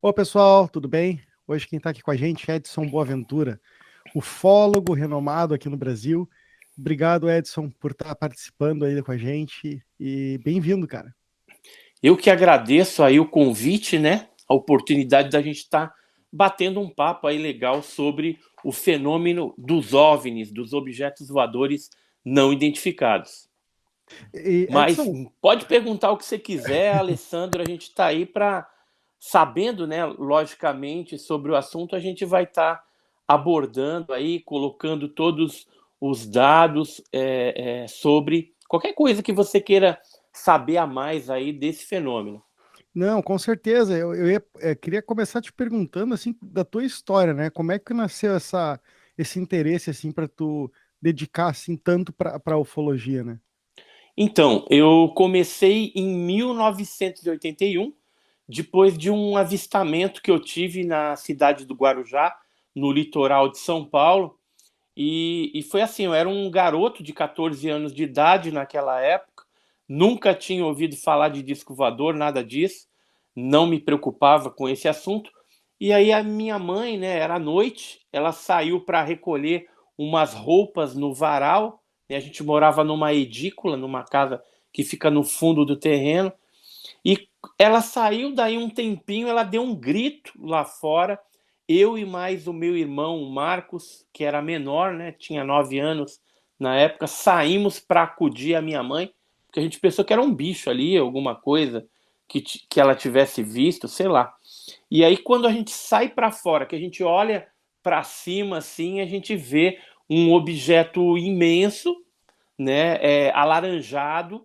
Ô pessoal, tudo bem? Hoje quem está aqui com a gente é Edson Boaventura, ufólogo renomado aqui no Brasil. Obrigado, Edson, por estar participando aí com a gente e bem-vindo, cara. Eu que agradeço aí o convite, né? A oportunidade da gente estar batendo um papo aí legal sobre o fenômeno dos OVNIs, dos objetos voadores não identificados. Mas Edson, pode perguntar o que você quiser, Alessandro, a gente está aí para, sabendo, né, logicamente, sobre o assunto, a gente vai estar abordando aí, colocando todos os dados sobre qualquer coisa que você queira saber a mais aí desse fenômeno. não, com certeza. Queria começar te perguntando assim da tua história, né? Como é que nasceu esse interesse assim para tu dedicar assim tanto para a ufologia, né? Então, eu comecei em 1981, depois de um avistamento que eu tive na cidade do Guarujá, no litoral de São Paulo. E foi assim, eu era um garoto de 14 anos de idade naquela época, nunca tinha ouvido falar de disco voador, nada disso, não me preocupava com esse assunto. E aí a minha mãe, né, era noite, ela saiu para recolher umas roupas no varal, né, a gente morava numa edícula, numa casa que fica no fundo do terreno, e ela saiu, daí um tempinho, ela deu um grito lá fora. Eu e mais o meu irmão, o Marcos, que era menor, né, tinha 9 anos na época, saímos para acudir a minha mãe, porque a gente pensou que era um bicho ali, alguma coisa que ela tivesse visto, sei lá. E aí quando a gente sai para fora, que a gente olha para cima assim, a gente vê um objeto imenso, né, alaranjado,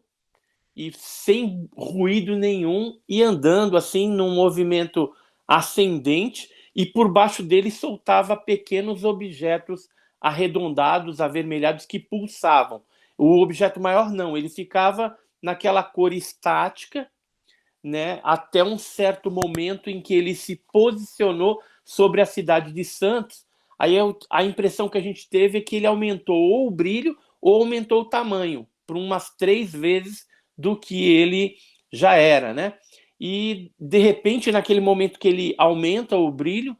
e sem ruído nenhum e andando assim num movimento ascendente, e por baixo dele soltava pequenos objetos arredondados, avermelhados, que pulsavam. O objeto maior não, ele ficava naquela cor estática, né, até um certo momento em que ele se posicionou sobre a cidade de Santos. Aí a impressão que a gente teve é que ele aumentou ou o brilho ou aumentou o tamanho por umas 3 vezes do que ele já era, né? E de repente, naquele momento que ele aumenta o brilho,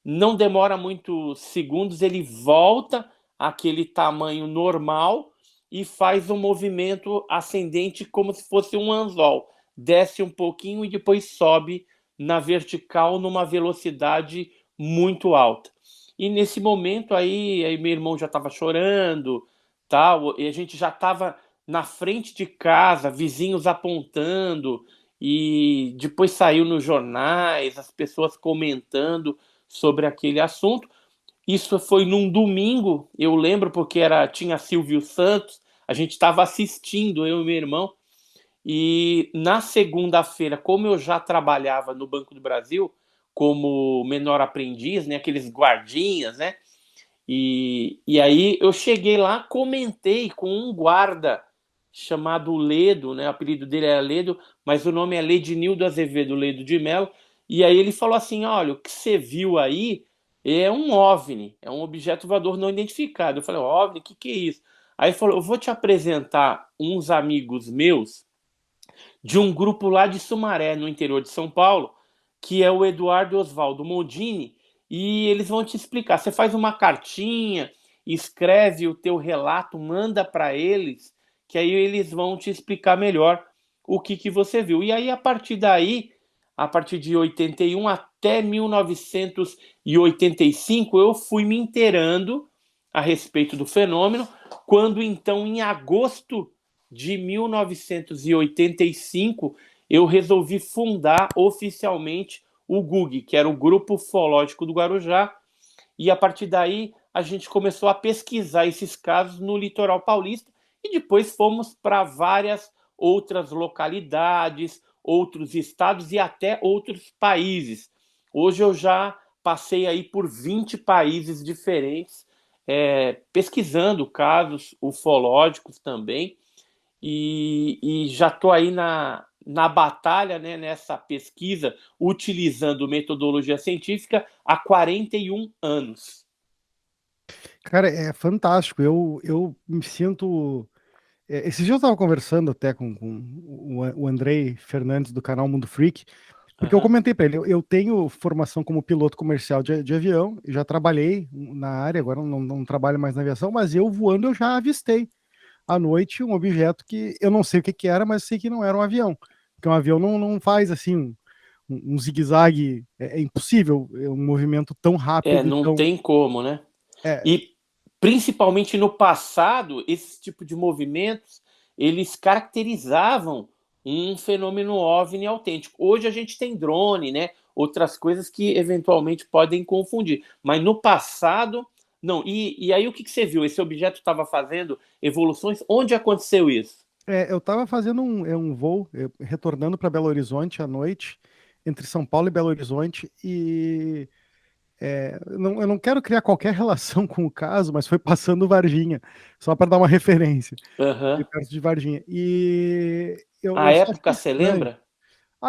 não demora muitos segundos, ele volta àquele tamanho normal e faz um movimento ascendente como se fosse um anzol. Desce um pouquinho e depois sobe na vertical numa velocidade muito alta. E nesse momento aí meu irmão já estava chorando, tal, e a gente já estava na frente de casa, vizinhos apontando, e depois saiu nos jornais, as pessoas comentando sobre aquele assunto. Isso foi num domingo, eu lembro, porque tinha Silvio Santos, a gente estava assistindo, eu e meu irmão, e na segunda-feira, como eu já trabalhava no Banco do Brasil, como menor aprendiz, né, aqueles guardinhas, né, e aí eu cheguei lá, comentei com um guarda chamado Ledo, né, o apelido dele era Ledo, mas o nome é Ledinildo Azevedo Ledo de Mello, e aí ele falou assim, olha, o que você viu aí é um OVNI, é um objeto voador não identificado. Eu falei, OVNI, o que é isso? Aí ele falou, eu vou te apresentar uns amigos meus de um grupo lá de Sumaré, no interior de São Paulo, que é o Eduardo Oswaldo Mondini, e eles vão te explicar. Você faz uma cartinha, escreve o teu relato, manda para eles, que aí eles vão te explicar melhor o que você viu. E aí, a partir daí, a partir de 81 até 1985, eu fui me inteirando a respeito do fenômeno, quando então, em agosto de 1985, eu resolvi fundar oficialmente o GUG, que era o Grupo Ufológico do Guarujá, e a partir daí a gente começou a pesquisar esses casos no litoral paulista e depois fomos para várias outras localidades, outros estados e até outros países. Hoje eu já passei aí por 20 países diferentes, pesquisando casos ufológicos também, e já estou aí na batalha, né, nessa pesquisa, utilizando metodologia científica há 41 anos. Cara, é fantástico. Eu me sinto. Esses dias eu estava conversando até com o Andrei Fernandes do canal Mundo Freak. Porque eu comentei para ele, eu tenho formação como piloto comercial de avião, já trabalhei na área, agora não trabalho mais na aviação, mas eu voando eu já avistei à noite um objeto que eu não sei o que, que era, mas sei que não era um avião. Porque um avião não faz assim um zigue-zague, é impossível, é um movimento tão rápido, Não tão. tem como, né? É, E principalmente no passado, esse tipo de movimentos, eles caracterizavam um fenômeno OVNI autêntico. Hoje a gente tem drone, né? Outras coisas que eventualmente podem confundir. Mas no passado, não. E aí o que você viu? Esse objeto estava fazendo evoluções? Onde aconteceu isso? eu estava fazendo um voo, retornando para Belo Horizonte à noite, entre São Paulo e Belo Horizonte, e eu não quero criar qualquer relação com o caso, mas foi passando Varginha, só para dar uma referência, Uhum. ali perto de Varginha. E A eu só achei época, você estranho. lembra?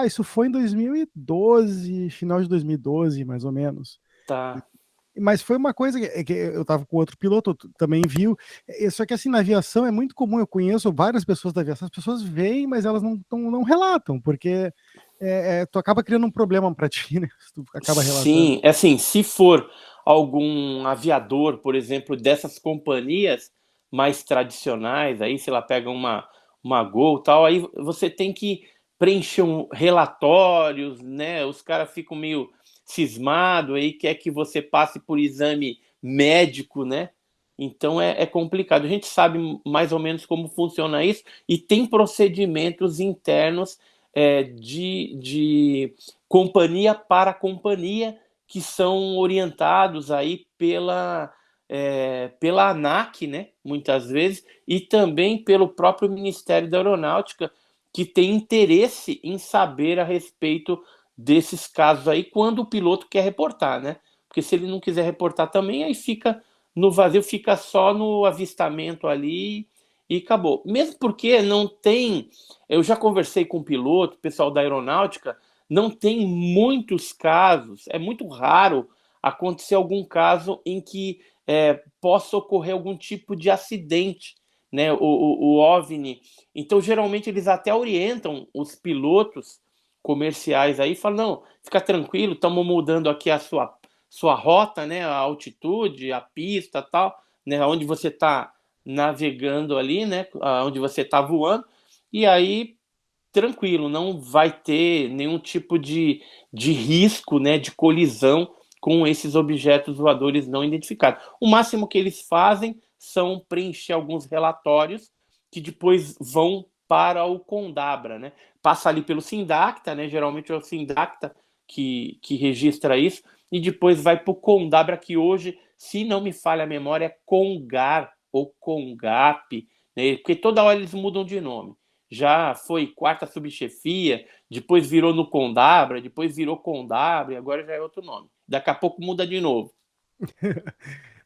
Isso foi em 2012, final de 2012, mais ou menos. Tá. Mas foi uma coisa que eu estava com outro piloto, também viu. Só que assim, na aviação é muito comum, eu conheço várias pessoas da aviação, as pessoas veem, mas elas não relatam, porque tu acaba criando um problema para ti, né? Se tu acaba relatando. Sim, assim, se for algum aviador, por exemplo, dessas companhias mais tradicionais, aí, sei lá, pega uma Gol e tal, aí você tem que preencher relatórios, né? Os caras ficam meio cismados aí, quer que você passe por exame médico, né? Então é complicado. A gente sabe mais ou menos como funciona isso e tem procedimentos internos de companhia para companhia que são orientados aí pela ANAC, né, muitas vezes, e também pelo próprio Ministério da Aeronáutica, que tem interesse em saber a respeito desses casos aí, quando o piloto quer reportar, né? Porque se ele não quiser reportar também, aí fica no vazio, fica só no avistamento ali e acabou. Mesmo porque não tem. Eu já conversei com um piloto, pessoal da aeronáutica, não tem muitos casos, é muito raro acontecer algum caso em que possa ocorrer algum tipo de acidente, né? O OVNI. Então, geralmente, eles até orientam os pilotos comerciais aí, falam, não, fica tranquilo, estamos mudando aqui a sua rota, né? A altitude, a pista tal, né? Onde você está navegando ali, né? Onde você está voando, e aí tranquilo, não vai ter nenhum tipo de risco, né, de colisão com esses objetos voadores não identificados. O máximo que eles fazem são preencher alguns relatórios que depois vão para o Condabra, né? Passa ali pelo Sindacta, né? Geralmente é o Sindacta que registra isso, e depois vai para o Condabra, que hoje, se não me falha a memória, é Congar ou Congap, né? Porque toda hora eles mudam de nome. Já foi quarta subchefia, depois virou no Condabra, depois virou Condabra, e agora já é outro nome. Daqui a pouco muda de novo.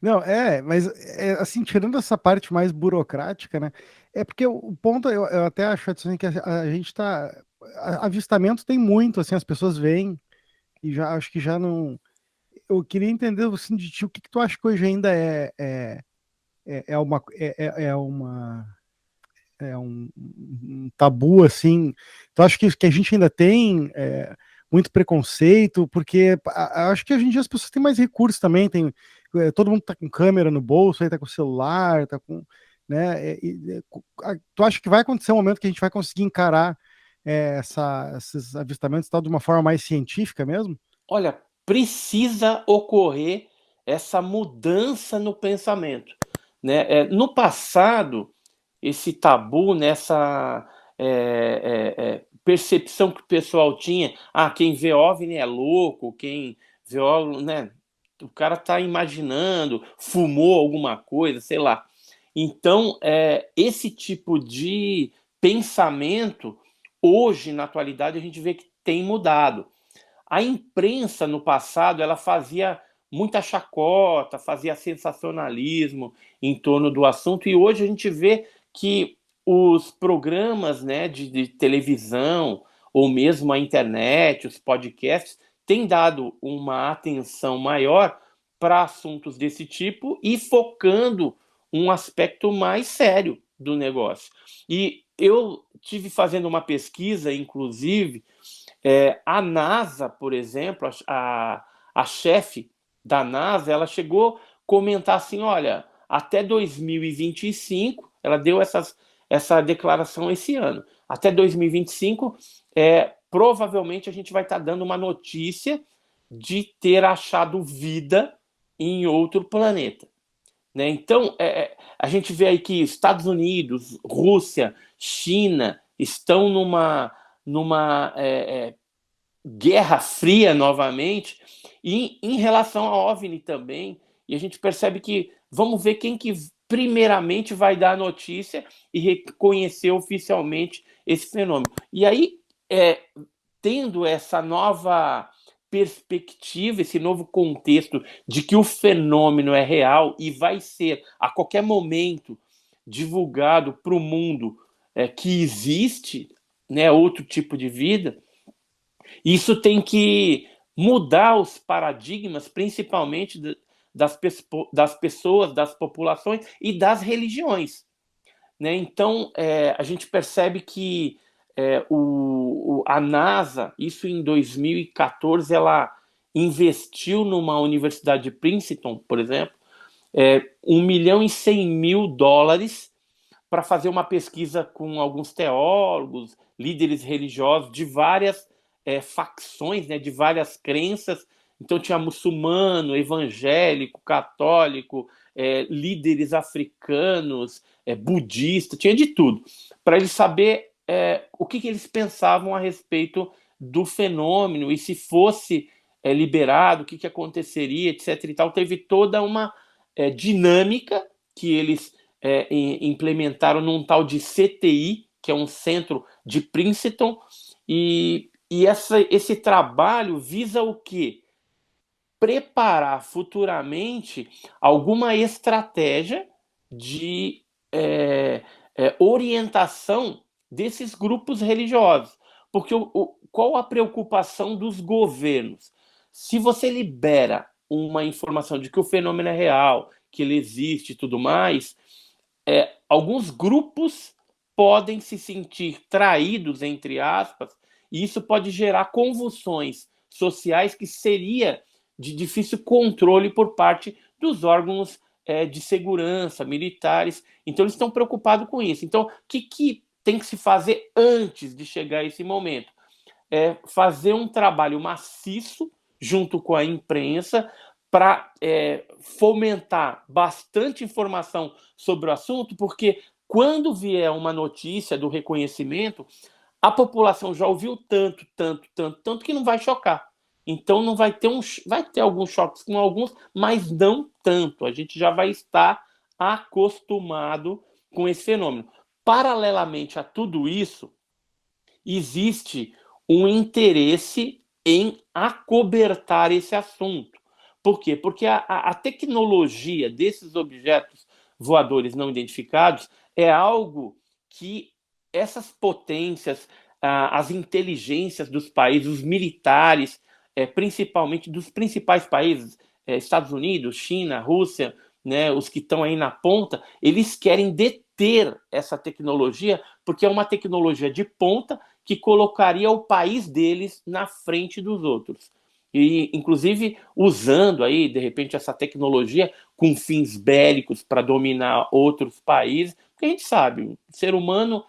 Não, mas assim, tirando essa parte mais burocrática, né? É porque o ponto, eu até acho assim, que a gente tá. Avistamento tem muito, assim, as pessoas veem e já acho que já não. Eu queria entender assim, de ti, o que, que tu acha que hoje ainda um tabu, assim. Tu acha que a gente ainda tem muito preconceito? Porque acho que hoje em dia as pessoas têm mais recursos também, todo mundo tá com câmera no bolso, aí tá com celular, tá com, né? Tu acha que vai acontecer um momento que a gente vai conseguir encarar esses avistamentos e tal de uma forma mais científica mesmo? Olha, precisa ocorrer essa mudança no pensamento, né? No passado, esse tabu, nessa percepção que o pessoal tinha, quem vê OVNI é louco, quem vê OVNI, né? O cara tá imaginando, fumou alguma coisa, sei lá. Então, esse tipo de pensamento, hoje, na atualidade, a gente vê que tem mudado. A imprensa, no passado, ela fazia muita chacota, fazia sensacionalismo em torno do assunto, e hoje a gente vê que os programas, né, de televisão, ou mesmo a internet, os podcasts, têm dado uma atenção maior para assuntos desse tipo e focando um aspecto mais sério do negócio. E eu tive fazendo uma pesquisa, inclusive, A NASA, por exemplo, a chefe da NASA, ela chegou a comentar assim, olha, até 2025, ela deu essa declaração esse ano, até 2025, provavelmente a gente vai estar dando uma notícia de ter achado vida em outro planeta. Né? Então, a gente vê aí que Estados Unidos, Rússia, China estão numa guerra fria novamente, e em relação ao OVNI também, e a gente percebe que vamos ver quem que primeiramente vai dar a notícia e reconhecer oficialmente esse fenômeno. E aí, tendo essa nova perspectiva, esse novo contexto de que o fenômeno é real e vai ser a qualquer momento divulgado para o mundo que existe, né, outro tipo de vida, isso tem que mudar os paradigmas, principalmente das pessoas, das populações e das religiões. Né? Então, a gente percebe que a NASA, isso em 2014, ela investiu numa universidade de Princeton, por exemplo, $1.100.000 para fazer uma pesquisa com alguns teólogos, líderes religiosos de várias facções, né, de várias crenças. Então tinha muçulmano, evangélico, católico, líderes africanos, budista, tinha de tudo, para eles saber o que eles pensavam a respeito do fenômeno e se fosse liberado, o que aconteceria, etc. E tal. Teve toda uma dinâmica que eles implementaram num tal de CTI, que é um centro de Princeton, e esse trabalho visa o quê? Preparar futuramente alguma estratégia de orientação desses grupos religiosos. Porque qual a preocupação dos governos? Se você libera uma informação de que o fenômeno é real, que ele existe e tudo mais, alguns grupos podem se sentir traídos, entre aspas, e isso pode gerar convulsões sociais que seria de difícil controle por parte dos órgãos de segurança, militares. Então, eles estão preocupados com isso. Então, o que tem que se fazer antes de chegar a esse momento? Fazer um trabalho maciço junto com a imprensa para fomentar bastante informação sobre o assunto, porque quando vier uma notícia do reconhecimento, a população já ouviu tanto que não vai chocar. Então não vai ter vai ter alguns choques com alguns, mas não tanto. A gente já vai estar acostumado com esse fenômeno. Paralelamente a tudo isso, existe um interesse em acobertar esse assunto. Por quê? Porque a tecnologia desses objetos voadores não identificados é algo que essas potências, as inteligências dos países, os militares, principalmente dos principais países, Estados Unidos, China, Rússia, né, os que estão aí na ponta, eles querem deter essa tecnologia porque é uma tecnologia de ponta que colocaria o país deles na frente dos outros. E, inclusive, usando aí, de repente, essa tecnologia com fins bélicos para dominar outros países, porque a gente sabe, o ser humano,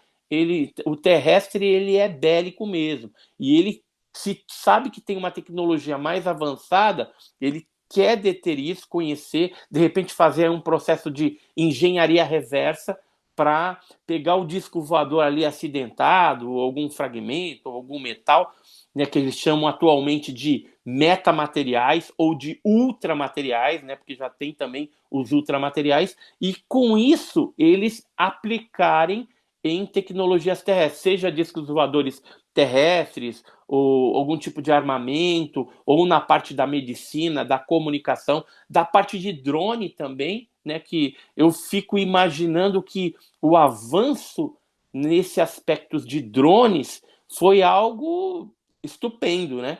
o terrestre, ele é bélico mesmo. E ele, se sabe que tem uma tecnologia mais avançada, ele quer deter isso, conhecer, de repente fazer um processo de engenharia reversa para pegar o disco voador ali acidentado, ou algum fragmento, ou algum metal, né, que eles chamam atualmente de metamateriais ou de ultramateriais, né, porque já tem também os ultramateriais, e com isso eles aplicarem em tecnologias terrestres, seja discos voadores terrestres, ou algum tipo de armamento, ou na parte da medicina, da comunicação, da parte de drone também, né, que eu fico imaginando que o avanço nesse aspecto de drones foi algo estupendo, né?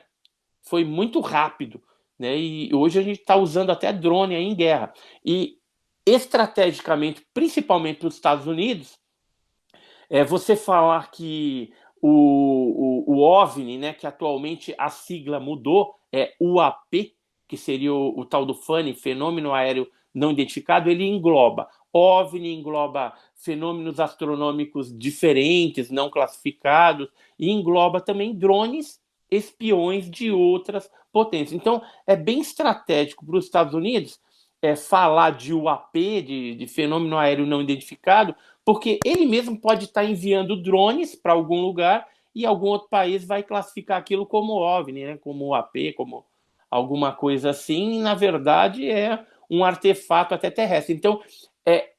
Foi muito rápido, né? E hoje a gente está usando até drone aí em guerra. E estrategicamente, principalmente nos Estados Unidos, você falar que o OVNI, né, que atualmente a sigla mudou, é UAP, que seria o tal do FANI, Fenômeno Aéreo Não Identificado, ele engloba OVNI, engloba fenômenos astronômicos diferentes, não classificados, e engloba também drones espiões de outras potências. Então, é bem estratégico para os Estados Unidos falar de UAP, de fenômeno aéreo não identificado, porque ele mesmo pode estar enviando drones para algum lugar e algum outro país vai classificar aquilo como OVNI, né? Como UAP, como alguma coisa assim, e na verdade é um artefato até terrestre. Então,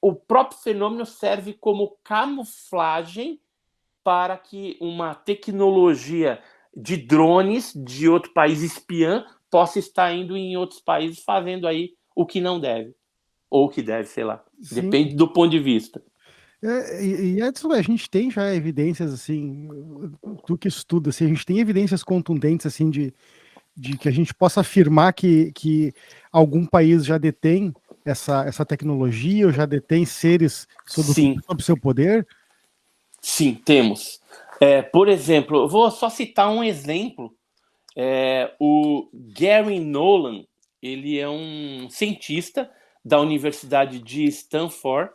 o próprio fenômeno serve como camuflagem para que uma tecnologia de drones de outro país espiã possa estar indo em outros países fazendo aí o que não deve, ou o que deve, sei lá. Sim. Depende do ponto de vista. Edson, a gente tem já evidências, assim, tu que estuda, assim, a gente tem evidências contundentes, assim, de que a gente possa afirmar que algum país já detém essa tecnologia, ou já detém seres sob seu poder? Sim, temos. Por exemplo, eu vou só citar um exemplo. O Gary Nolan, ele é um cientista da Universidade de Stanford,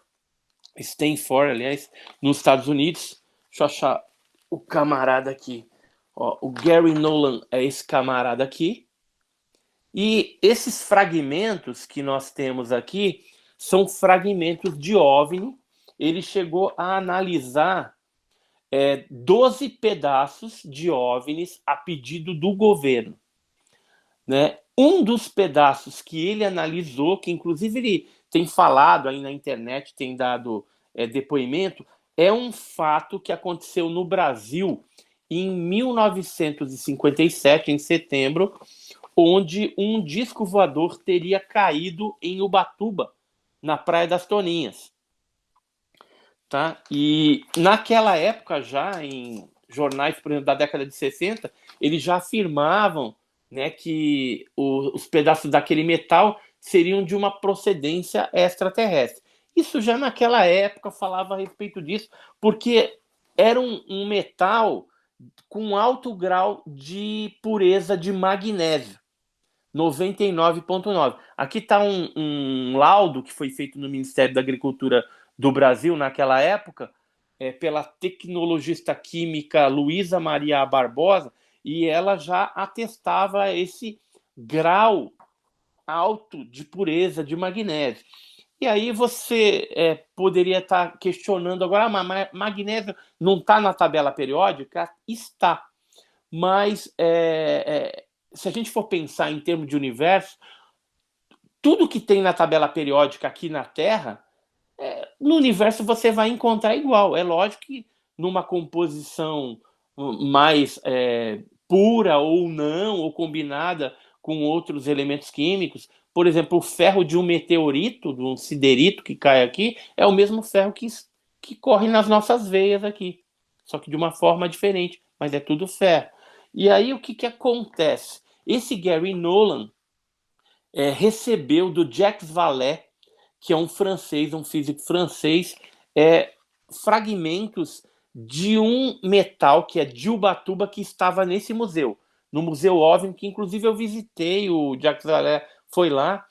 aliás, nos Estados Unidos. Deixa eu achar o camarada aqui. Ó, o Gary Nolan é esse camarada aqui. E esses fragmentos que nós temos aqui são fragmentos de OVNI. Ele chegou a analisar 12 pedaços de OVNIs a pedido do governo. Né? Um dos pedaços que ele analisou, que inclusive ele tem falado aí na internet, tem dado depoimento, é um fato que aconteceu no Brasil em 1957, em setembro, onde um disco voador teria caído em Ubatuba, na Praia das Toninhas. Tá? E naquela época, já em jornais, por exemplo, da década de 60, eles já afirmavam, né, que os pedaços daquele metal seriam de uma procedência extraterrestre. Isso já naquela época falava a respeito disso, porque era um metal com alto grau de pureza de magnésio. 99,9. Aqui está um laudo que foi feito no Ministério da Agricultura do Brasil naquela época, pela tecnologista química Luísa Maria Barbosa, e ela já atestava esse grau alto de pureza de magnésio. E aí você poderia estar questionando agora, mas magnésio não está na tabela periódica? Está. Mas se a gente for pensar em termos de universo, tudo que tem na tabela periódica aqui na Terra, no universo você vai encontrar igual. É lógico que numa composição mais pura ou não, ou combinada com outros elementos químicos. Por exemplo, o ferro de um meteorito, de um siderito que cai aqui, é o mesmo ferro que corre nas nossas veias aqui, só que de uma forma diferente, mas é tudo ferro. E aí o que acontece? Esse Gary Nolan recebeu do Jacques Vallée, que é um francês, um físico francês, fragmentos de um metal que é de Ubatuba, que estava nesse museu, no Museu OVNI, que inclusive eu visitei, o Jacques Vallée foi lá,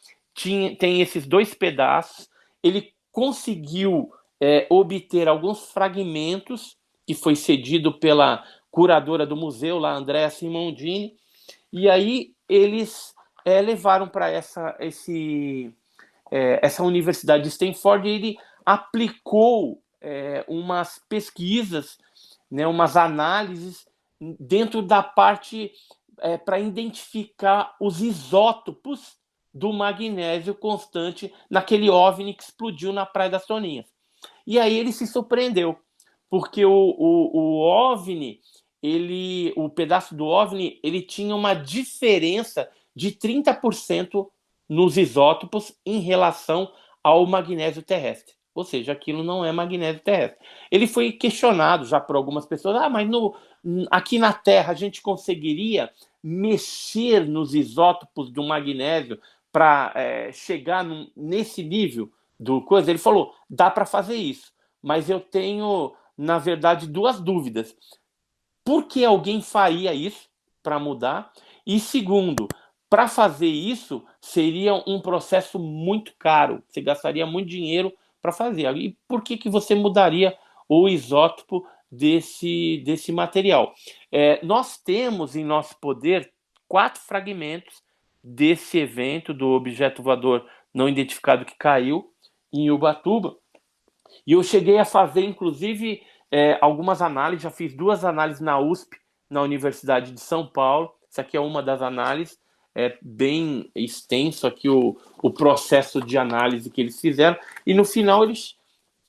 tem esses 2 pedaços, ele conseguiu obter alguns fragmentos, que foi cedido pela curadora do museu, lá, Andrea Simondini, e aí eles levaram para essa universidade de Stanford e ele aplicou umas pesquisas, né, umas análises dentro da parte para identificar os isótopos do magnésio constante naquele OVNI que explodiu na Praia das Toninhas. E aí ele se surpreendeu, porque o OVNI, o pedaço do OVNI, ele tinha uma diferença de 30% nos isótopos em relação ao magnésio terrestre. Ou seja, aquilo não é magnésio terrestre. Ele foi questionado já por algumas pessoas, mas aqui na Terra a gente conseguiria mexer nos isótopos do magnésio para chegar nesse nível do coisa? Ele falou, dá para fazer isso, mas eu tenho, na verdade, 2 dúvidas. por que alguém faria isso para mudar? E segundo, para fazer isso seria um processo muito caro, você gastaria muito dinheiro para fazer. E por que você mudaria o isótopo desse material? Nós temos em nosso poder 4 fragmentos desse evento, do objeto voador não identificado que caiu em Ubatuba, e eu cheguei a fazer, inclusive, algumas análises, já fiz 2 análises na USP, na Universidade de São Paulo. Essa aqui é uma das análises, é bem extenso aqui o processo de análise que eles fizeram, e no final eles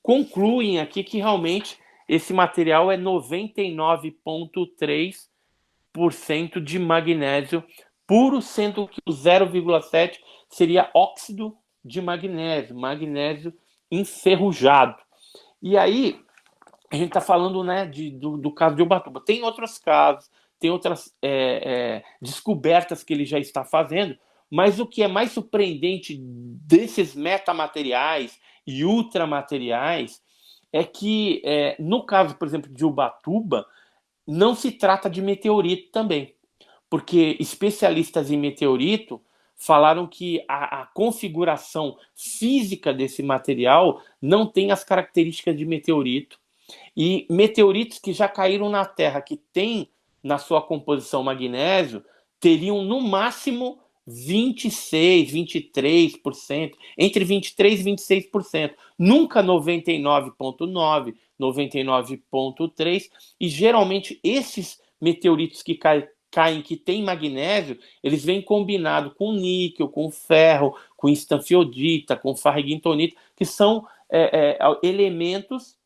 concluem aqui que realmente esse material é 99,3% de magnésio puro, sendo que o 0,7 seria óxido de magnésio, magnésio enferrujado. E aí, a gente está falando, né, do caso de Ubatuba. Tem outros casos, tem outras descobertas que ele já está fazendo, mas o que é mais surpreendente desses metamateriais e ultramateriais é que, no caso, por exemplo, de Ubatuba, não se trata de meteorito também, porque especialistas em meteorito falaram que a configuração física desse material não tem as características de meteorito, e meteoritos que já caíram na Terra, que tem na sua composição magnésio, teriam no máximo 26, 23%, entre 23 e 26%, nunca 99,9, 99,3%, e geralmente esses meteoritos que caem, que tem magnésio, eles vêm combinado com níquel, com ferro, com estanfiodita, com farreguintonita, que são elementos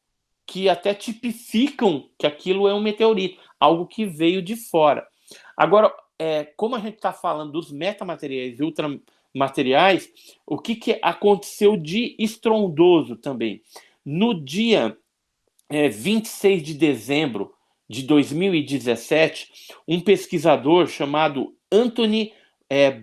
que até tipificam que aquilo é um meteorito, algo que veio de fora. Agora, como a gente está falando dos metamateriais e ultramateriais, o que aconteceu de estrondoso também? No dia 26 de dezembro de 2017, um pesquisador chamado Anthony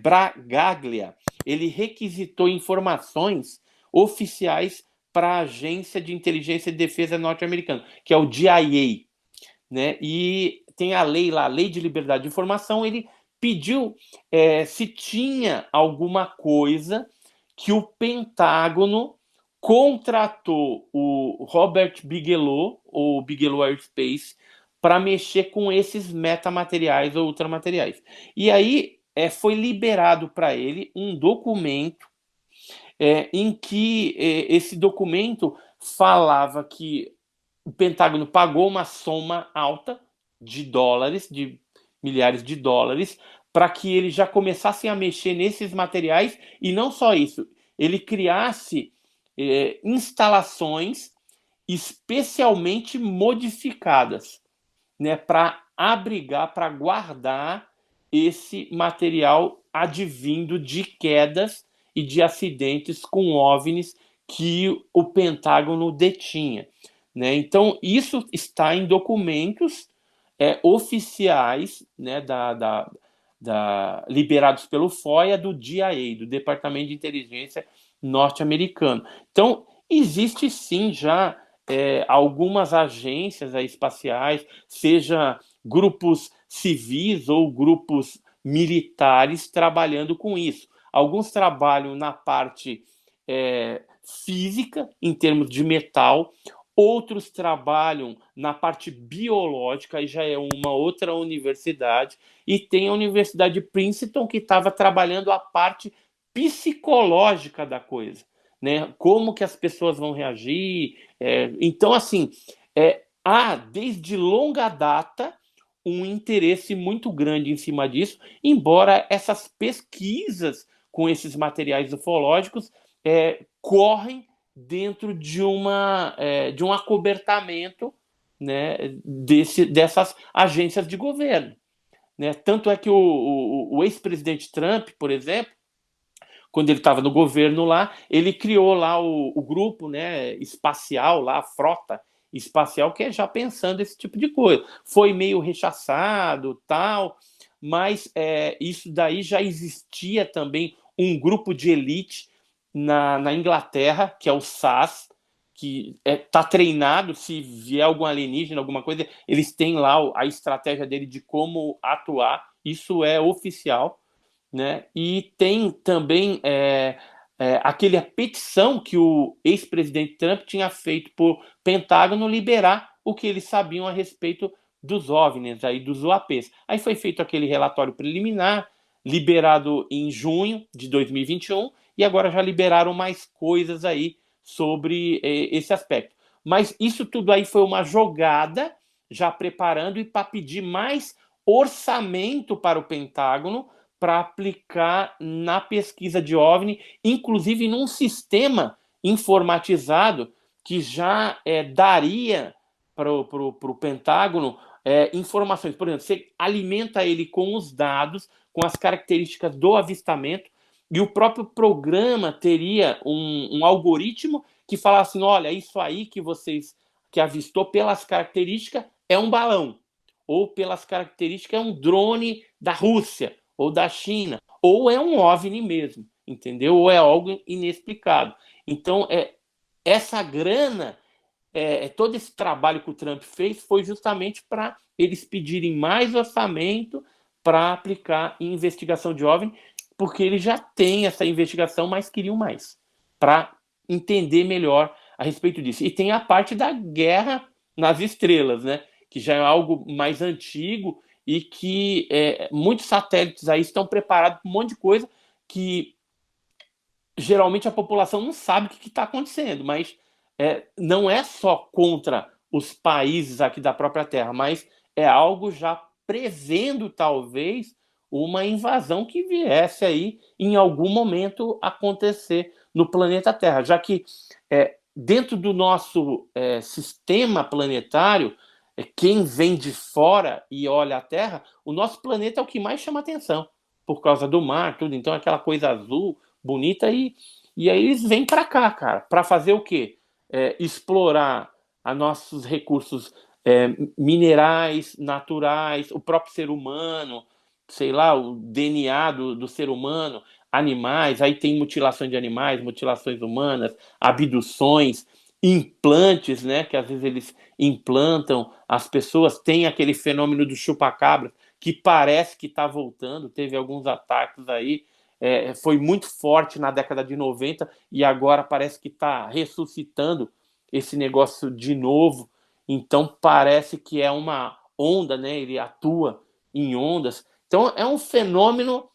Bragaglia, ele requisitou informações oficiais para a Agência de Inteligência e Defesa norte-americana, que é o DIA, né? E tem a lei lá, a Lei de Liberdade de Informação. Ele pediu se tinha alguma coisa que o Pentágono contratou o Robert Bigelow, ou Bigelow Aerospace, para mexer com esses metamateriais ou ultramateriais. E aí foi liberado para ele um documento em que esse documento falava que o Pentágono pagou uma soma alta de dólares, de milhares de dólares, para que eles já começassem a mexer nesses materiais, e não só isso, ele criasse instalações especialmente modificadas, né, para abrigar, para guardar esse material advindo de quedas e de acidentes com OVNIs que o Pentágono detinha, né? Então, isso está em documentos oficiais, né, liberados pelo FOIA, do DIA, do Departamento de Inteligência norte-americano. Então, existe sim já algumas agências espaciais, seja grupos civis ou grupos militares, trabalhando com isso. Alguns trabalham na parte física, em termos de metal, outros trabalham na parte biológica, e já é uma outra universidade, e tem a Universidade de Princeton, que estava trabalhando a parte psicológica da coisa, né? Como que as pessoas vão reagir. Então, assim, há desde longa data um interesse muito grande em cima disso, embora essas pesquisas com esses materiais ufológicos correm dentro de um acobertamento, né, dessas agências de governo, né? Tanto é que o ex-presidente Trump, por exemplo, quando ele estava no governo lá, ele criou lá o grupo, né, espacial, lá, a frota espacial, que é já pensando esse tipo de coisa. Foi meio rechaçado, tal, mas isso daí já existia também um grupo de elite na Inglaterra, que é o SAS, que tá treinado, se vier algum alienígena, alguma coisa, eles têm lá a estratégia dele de como atuar, isso é oficial, né? E tem também aquela petição que o ex-presidente Trump tinha feito para o Pentágono liberar o que eles sabiam a respeito dos OVNIs, aí, dos UAPs. Aí foi feito aquele relatório preliminar, liberado em junho de 2021, e agora já liberaram mais coisas aí sobre esse aspecto. Mas isso tudo aí foi uma jogada, já preparando e para pedir mais orçamento para o Pentágono para aplicar na pesquisa de OVNI, inclusive num sistema informatizado que já daria para o Pentágono informações. Por exemplo, você alimenta ele com os dados, com as características do avistamento, e o próprio programa teria um algoritmo que fala assim, olha, isso aí que avistou pelas características é um balão, ou pelas características é um drone da Rússia, ou da China, ou é um OVNI mesmo, entendeu? Ou é algo inexplicado. Então, essa grana, todo esse trabalho que o Trump fez foi justamente para eles pedirem mais orçamento para aplicar em investigação de OVNI, porque eles já têm essa investigação, mas queriam mais, para entender melhor a respeito disso. E tem a parte da guerra nas estrelas, né? Que já é algo mais antigo e que muitos satélites aí estão preparados para um monte de coisa que geralmente a população não sabe o que está acontecendo, mas não é só contra os países aqui da própria Terra, mas é algo já prevendo, talvez, uma invasão que viesse aí em algum momento acontecer no planeta Terra, já que dentro do nosso sistema planetário, quem vem de fora e olha a Terra, o nosso planeta é o que mais chama atenção, por causa do mar, tudo. Então, aquela coisa azul, bonita, e aí eles vêm para cá, cara, para fazer o quê? Explorar a nossos recursos minerais, naturais, o próprio ser humano, sei lá, o DNA do ser humano, animais, aí tem mutilações de animais, mutilações humanas, abduções, implantes, né, que às vezes eles implantam as pessoas, tem aquele fenômeno do chupa-cabra, que parece que está voltando, teve alguns ataques aí, foi muito forte na década de 90 e agora parece que está ressuscitando esse negócio de novo, então parece que é uma onda, né, ele atua em ondas, então é um fenômeno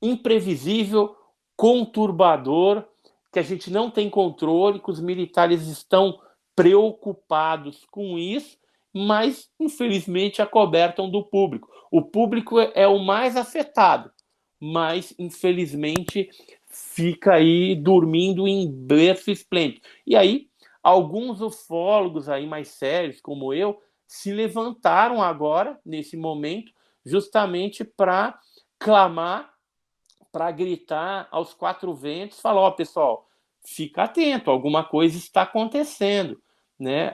imprevisível, conturbador, que a gente não tem controle, que os militares estão preocupados com isso, mas infelizmente acobertam do público. O público é o mais afetado, mas infelizmente fica aí dormindo em berço esplêndido. E aí, alguns ufólogos aí mais sérios, como eu, se levantaram agora, nesse momento, justamente para clamar, para gritar aos quatro ventos, falar, ó, pessoal, fica atento, alguma coisa está acontecendo, né?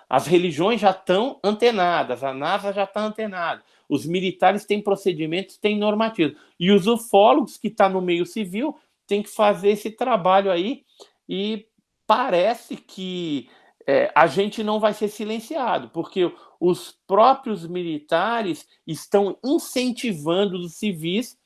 As religiões já estão antenadas, a NASA já está antenada, os militares têm procedimentos, têm normativas, e os ufólogos que estão no meio civil têm que fazer esse trabalho aí, e parece que a gente não vai ser silenciado, porque os próprios militares estão incentivando os civis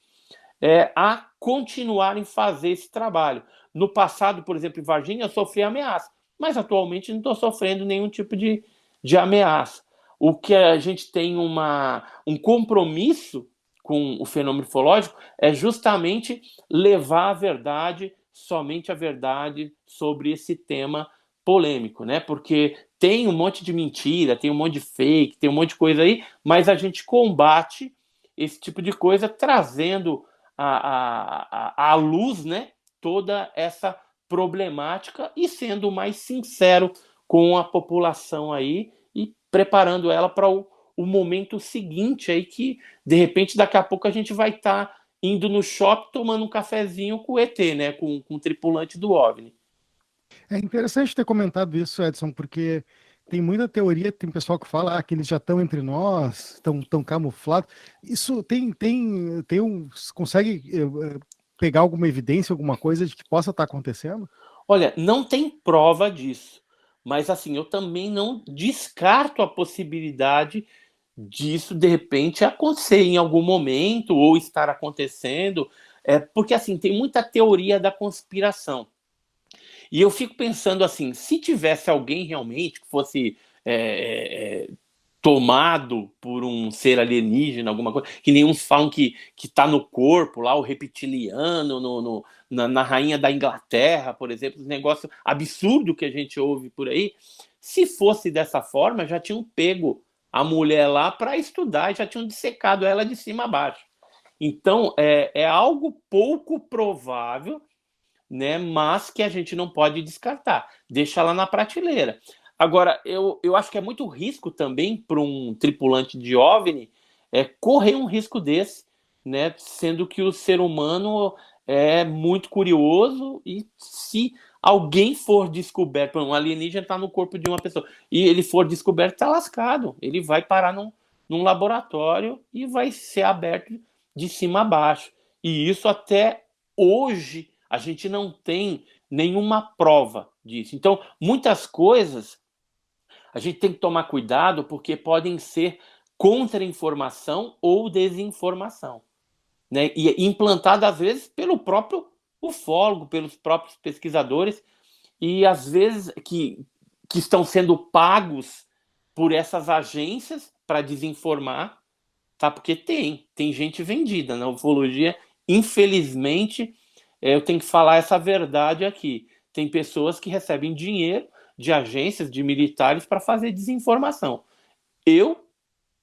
a continuarem a fazer esse trabalho. No passado, por exemplo, em Varginha, eu sofri ameaça, mas atualmente não estou sofrendo nenhum tipo de ameaça. O que a gente tem um compromisso com o fenômeno ufológico é justamente levar a verdade, somente a verdade, sobre esse tema polêmico, né? Porque tem um monte de mentira, tem um monte de fake, tem um monte de coisa aí, mas a gente combate esse tipo de coisa trazendo à luz, né, toda essa problemática e sendo mais sincero com a população aí e preparando ela para o momento seguinte aí que, de repente, daqui a pouco a gente vai estar indo no shopping tomando um cafezinho com o ET, né, com o tripulante do OVNI. É interessante ter comentado isso, Edson, porque tem muita teoria, tem pessoal que fala que eles já estão entre nós, estão camuflados. Isso consegue pegar alguma evidência, alguma coisa de que possa estar acontecendo? Olha, não tem prova disso, Mas, assim, eu também não descarto a possibilidade disso, de repente, acontecer em algum momento ou estar acontecendo, porque, assim, tem muita teoria da conspiração. E eu fico pensando assim, se tivesse alguém realmente que fosse tomado por um ser alienígena, alguma coisa, que nem uns falam que tá no corpo lá, o reptiliano, na rainha da Inglaterra, por exemplo, um negócio absurdo que a gente ouve por aí. Se fosse dessa forma, já tinham pego a mulher lá para estudar, já tinham dissecado ela de cima a baixo. Então, é algo pouco provável, né? Mas que a gente não pode descartar. Deixa lá na prateleira. Agora, eu acho que é muito risco também para um tripulante de OVNI correr um risco desse, né? Sendo que o ser humano é muito curioso e se alguém for descoberto, um alienígena está no corpo de uma pessoa e ele for descoberto, está lascado. Ele vai parar num laboratório e vai ser aberto de cima a baixo. E isso até hoje a gente não tem nenhuma prova disso. Então, muitas coisas a gente tem que tomar cuidado porque podem ser contra-informação ou desinformação, né? E implantada, às vezes, pelo próprio ufólogo, pelos próprios pesquisadores, e às vezes que estão sendo pagos por essas agências para desinformar, tá? Porque tem gente vendida na ufologia, infelizmente. Eu tenho que falar essa verdade aqui. Tem pessoas que recebem dinheiro de agências, de militares, para fazer desinformação. Eu,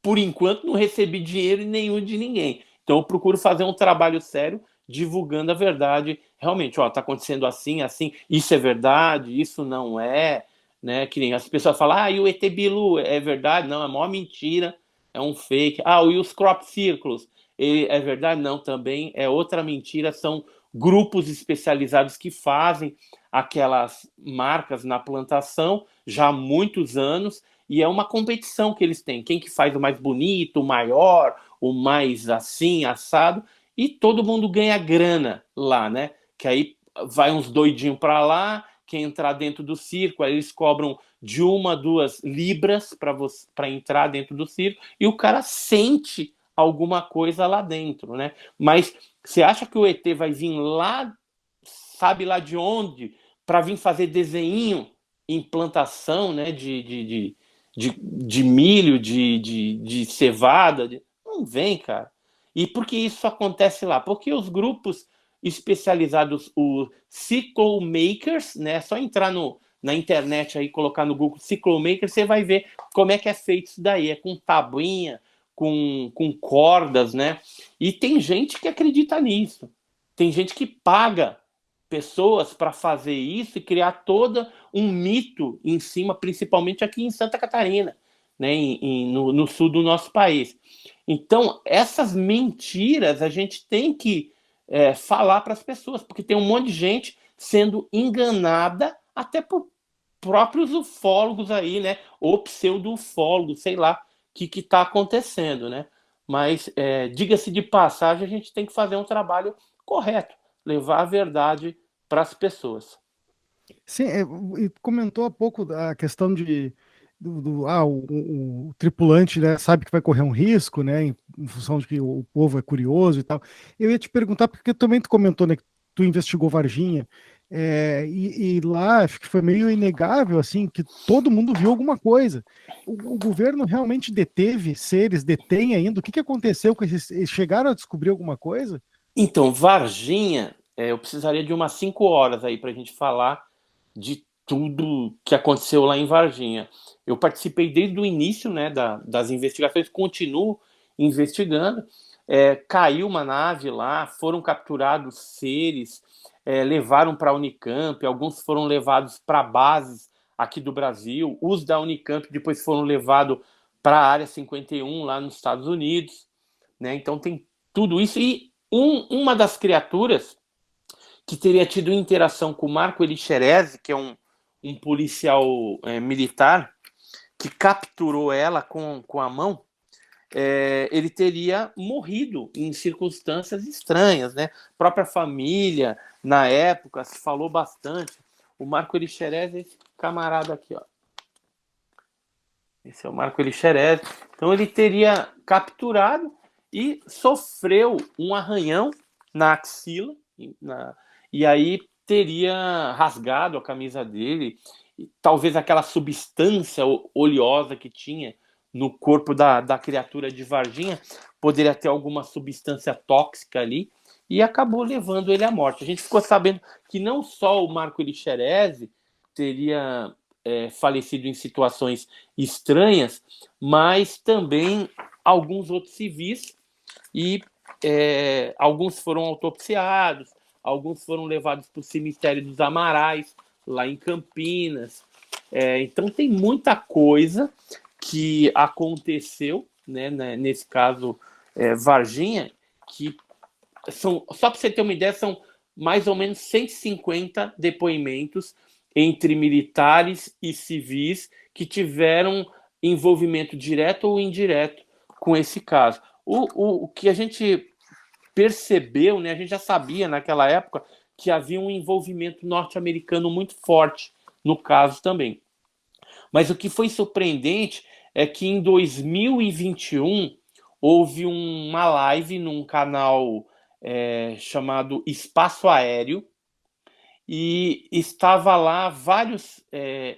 por enquanto, não recebi dinheiro nenhum de ninguém. Então, eu procuro fazer um trabalho sério, divulgando a verdade. Realmente, ó, tá acontecendo assim, assim, isso é verdade, isso não é, né? Que nem as pessoas falam, e o ET Bilu é verdade? Não, é a maior mentira, é um fake. E os crop circles, é verdade? Não, também é outra mentira, são grupos especializados que fazem aquelas marcas na plantação já há muitos anos, e é uma competição que eles têm. Quem que faz o mais bonito, o maior, o mais assim, assado, e todo mundo ganha grana lá, né? Que aí vai uns doidinhos para lá, quem entrar dentro do circo, aí eles cobram de 1 a 2 libras para entrar dentro do circo, e o cara sente alguma coisa lá dentro, né? Mas você acha que o ET vai vir lá, sabe lá de onde, para vir fazer desenho em plantação, né, de milho, de cevada? Não vem, cara. E por que isso acontece lá? Porque os grupos especializados, os Cyclomakers, né, é só entrar na internet aí, colocar no Google Cyclomakers, você vai ver como é que é feito isso daí. É com tabuinha, com cordas, né? E tem gente que acredita nisso. Tem gente que paga pessoas para fazer isso e criar todo um mito em cima, principalmente aqui em Santa Catarina, né, no sul do nosso país. Então, essas mentiras a gente tem que falar para as pessoas, porque tem um monte de gente sendo enganada até por próprios ufólogos aí, né, ou pseudo-ufólogos, sei lá o que está acontecendo, né? Mas, diga-se de passagem, a gente tem que fazer um trabalho correto, levar a verdade para as pessoas. Sim, e comentou há pouco a questão o tripulante, né, sabe que vai correr um risco, né, em função de que o povo é curioso e tal. Eu ia te perguntar, porque também tu comentou, né, que tu investigou Varginha, e lá acho que foi meio inegável, assim, que todo mundo viu alguma coisa. O governo realmente deteve seres, detém ainda? O que aconteceu com eles chegaram a descobrir alguma coisa? Então, Varginha, eu precisaria de umas 5 horas aí para a gente falar de tudo que aconteceu lá em Varginha. Eu participei desde o início, né, das investigações, continuo investigando. Caiu uma nave lá, foram capturados seres, levaram para a Unicamp, alguns foram levados para bases aqui do Brasil, os da Unicamp depois foram levados para a Área 51 lá nos Estados Unidos, né? Então tem tudo isso. E uma das criaturas que teria tido interação com o Marco Elixerese, que é um policial militar, que capturou ela com a mão, ele teria morrido em circunstâncias estranhas, né? A própria família, na época, se falou bastante. O Marco Elixerese é esse camarada aqui, ó. Esse é o Marco Elixerez. Então ele teria capturado e sofreu um arranhão na axila, e aí teria rasgado a camisa dele, e talvez aquela substância oleosa que tinha no corpo da criatura de Varginha poderia ter alguma substância tóxica ali, e acabou levando ele à morte. A gente ficou sabendo que não só o Marco Elixerez teria falecido em situações estranhas, mas também alguns outros civis, e alguns foram autopsiados, alguns foram levados para o cemitério dos Amarais, lá em Campinas. Então tem muita coisa que aconteceu, né, nesse caso Varginha, que são, só para você ter uma ideia, são mais ou menos 150 depoimentos entre militares e civis que tiveram envolvimento direto ou indireto com esse caso. O que a gente percebeu, né, a gente já sabia naquela época que havia um envolvimento norte-americano muito forte no caso também. Mas o que foi surpreendente é que em 2021 houve uma live num canal chamado Espaço Aéreo, e estava lá vários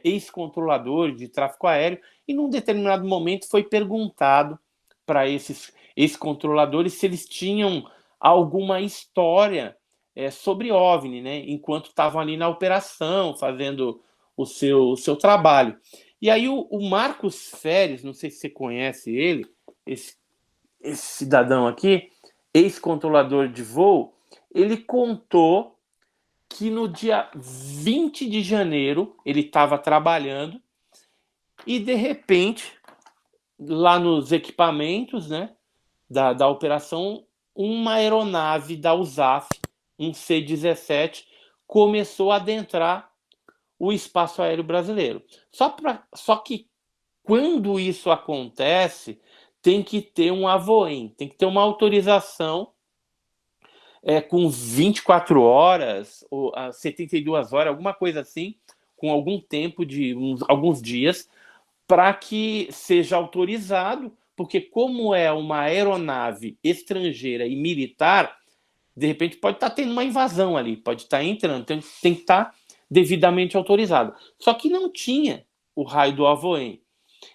ex-controladores de tráfego aéreo, e num determinado momento foi perguntado para esses ex-controladores se eles tinham alguma história sobre OVNI, né, enquanto estavam ali na operação, fazendo o seu trabalho. E aí o Marcos Feres, não sei se você conhece ele, esse cidadão aqui, ex-controlador de voo, ele contou que no dia 20 de janeiro ele estava trabalhando e, de repente, lá nos equipamentos, né, da operação, uma aeronave da USAF, um C-17, começou a adentrar o espaço aéreo brasileiro. Só que quando isso acontece, tem que ter um AVOEM, tem que ter uma autorização com 24 horas, ou 72 horas, alguma coisa assim, com algum tempo de alguns dias, para que seja autorizado, porque como é uma aeronave estrangeira e militar, de repente pode estar tendo uma invasão ali, pode estar entrando, tem que estar devidamente autorizado. Só que não tinha o raio do AVOEM.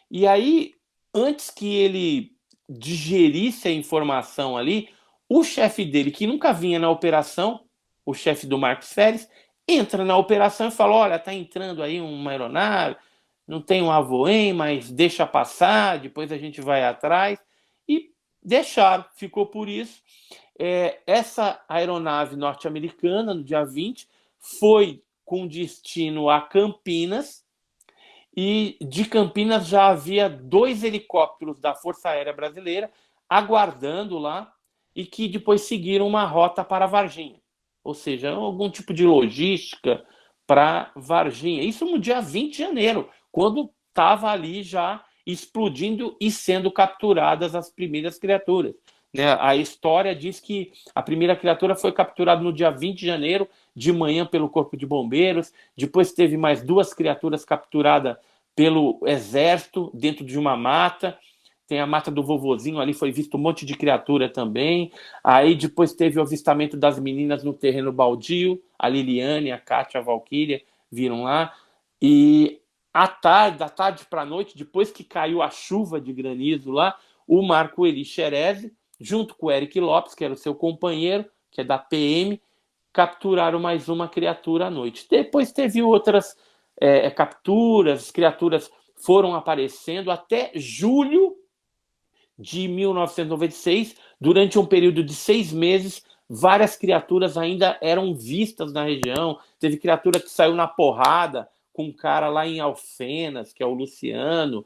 E aí, antes que ele digerisse a informação ali, o chefe dele, que nunca vinha na operação, o chefe do Marcos Feres, entra na operação e fala: olha, tá entrando aí uma aeronave, não tem um AVOEM, mas deixa passar, depois a gente vai atrás. E deixaram, ficou por isso. Essa aeronave norte-americana, no dia 20, foi com destino a Campinas, e de Campinas já havia 2 helicópteros da Força Aérea Brasileira aguardando lá, e que depois seguiram uma rota para Varginha, ou seja, algum tipo de logística para Varginha. Isso no dia 20 de janeiro, quando estava ali já explodindo e sendo capturadas as primeiras criaturas. A história diz que a primeira criatura foi capturada no dia 20 de janeiro, de manhã, pelo Corpo de Bombeiros. Depois teve mais 2 criaturas capturadas pelo Exército dentro de uma mata. Tem a mata do vovozinho ali, foi visto um monte de criatura também. Aí depois teve o avistamento das meninas no terreno baldio, a Liliane, a Kátia, a Valquíria viram lá. E da tarde para a noite, depois que caiu a chuva de granizo lá, o Marco Elixerez, junto com o Eric Lopes, que era o seu companheiro, que é da PM, capturaram mais uma criatura à noite. Depois teve outras capturas, as criaturas foram aparecendo até julho de 1996, durante um período de 6 meses, várias criaturas ainda eram vistas na região. Teve criatura que saiu na porrada com um cara lá em Alfenas, que é o Luciano.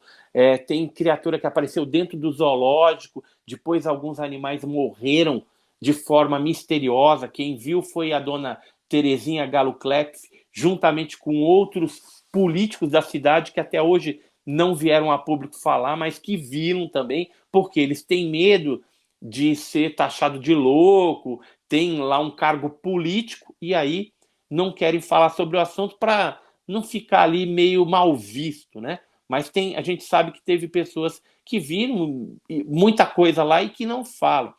Tem criatura que apareceu dentro do zoológico, depois alguns animais morreram de forma misteriosa. Quem viu foi a dona Terezinha Galo Klepf, juntamente com outros políticos da cidade que até hoje não vieram a público falar, mas que viram também, porque eles têm medo de ser taxado de louco, tem lá um cargo político, e aí não querem falar sobre o assunto para não ficar ali meio mal visto, né? Mas a gente sabe que teve pessoas que viram muita coisa lá e que não falam.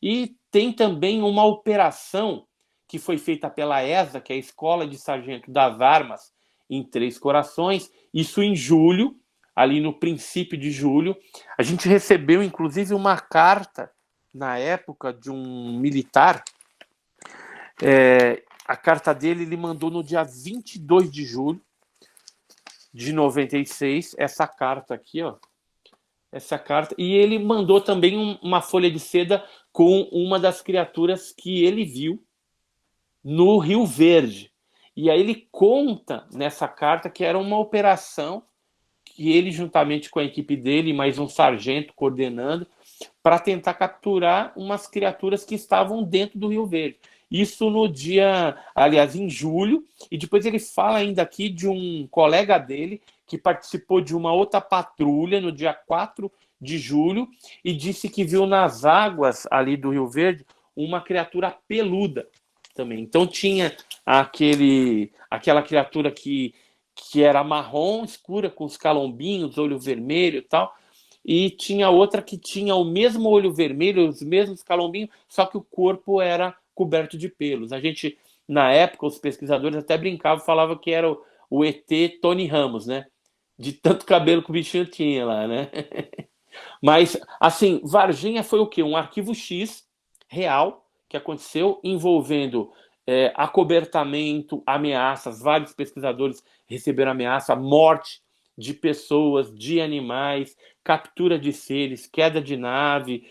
E tem também uma operação que foi feita pela ESA, que é a Escola de Sargento das Armas, em Três Corações, isso em julho, ali no princípio de julho. A gente recebeu, inclusive, uma carta, na época, de um militar. A carta dele ele mandou no dia 22 de julho de 96, essa carta aqui, ó. Essa carta, e ele mandou também uma folha de seda com uma das criaturas que ele viu no Rio Verde. E aí ele conta nessa carta que era uma operação que ele, juntamente com a equipe dele, mais um sargento coordenando, para tentar capturar umas criaturas que estavam dentro do Rio Verde. Isso no dia, aliás, em julho, e depois ele fala ainda aqui de um colega dele que participou de uma outra patrulha no dia 4 de julho e disse que viu nas águas ali do Rio Verde uma criatura peluda também. Então tinha aquela criatura que era marrom, escura, com os calombinhos, olho vermelho e tal, e tinha outra que tinha o mesmo olho vermelho, os mesmos calombinhos, só que o corpo era coberto de pelos. A gente, na época, os pesquisadores até brincavam, falavam que era o ET Tony Ramos, né? De tanto cabelo que o bichinho tinha lá, né? Mas, assim, Varginha foi o quê? Um arquivo X real que aconteceu envolvendo acobertamento, ameaças. Vários pesquisadores receberam ameaça, morte de pessoas, de animais, captura de seres, queda de nave.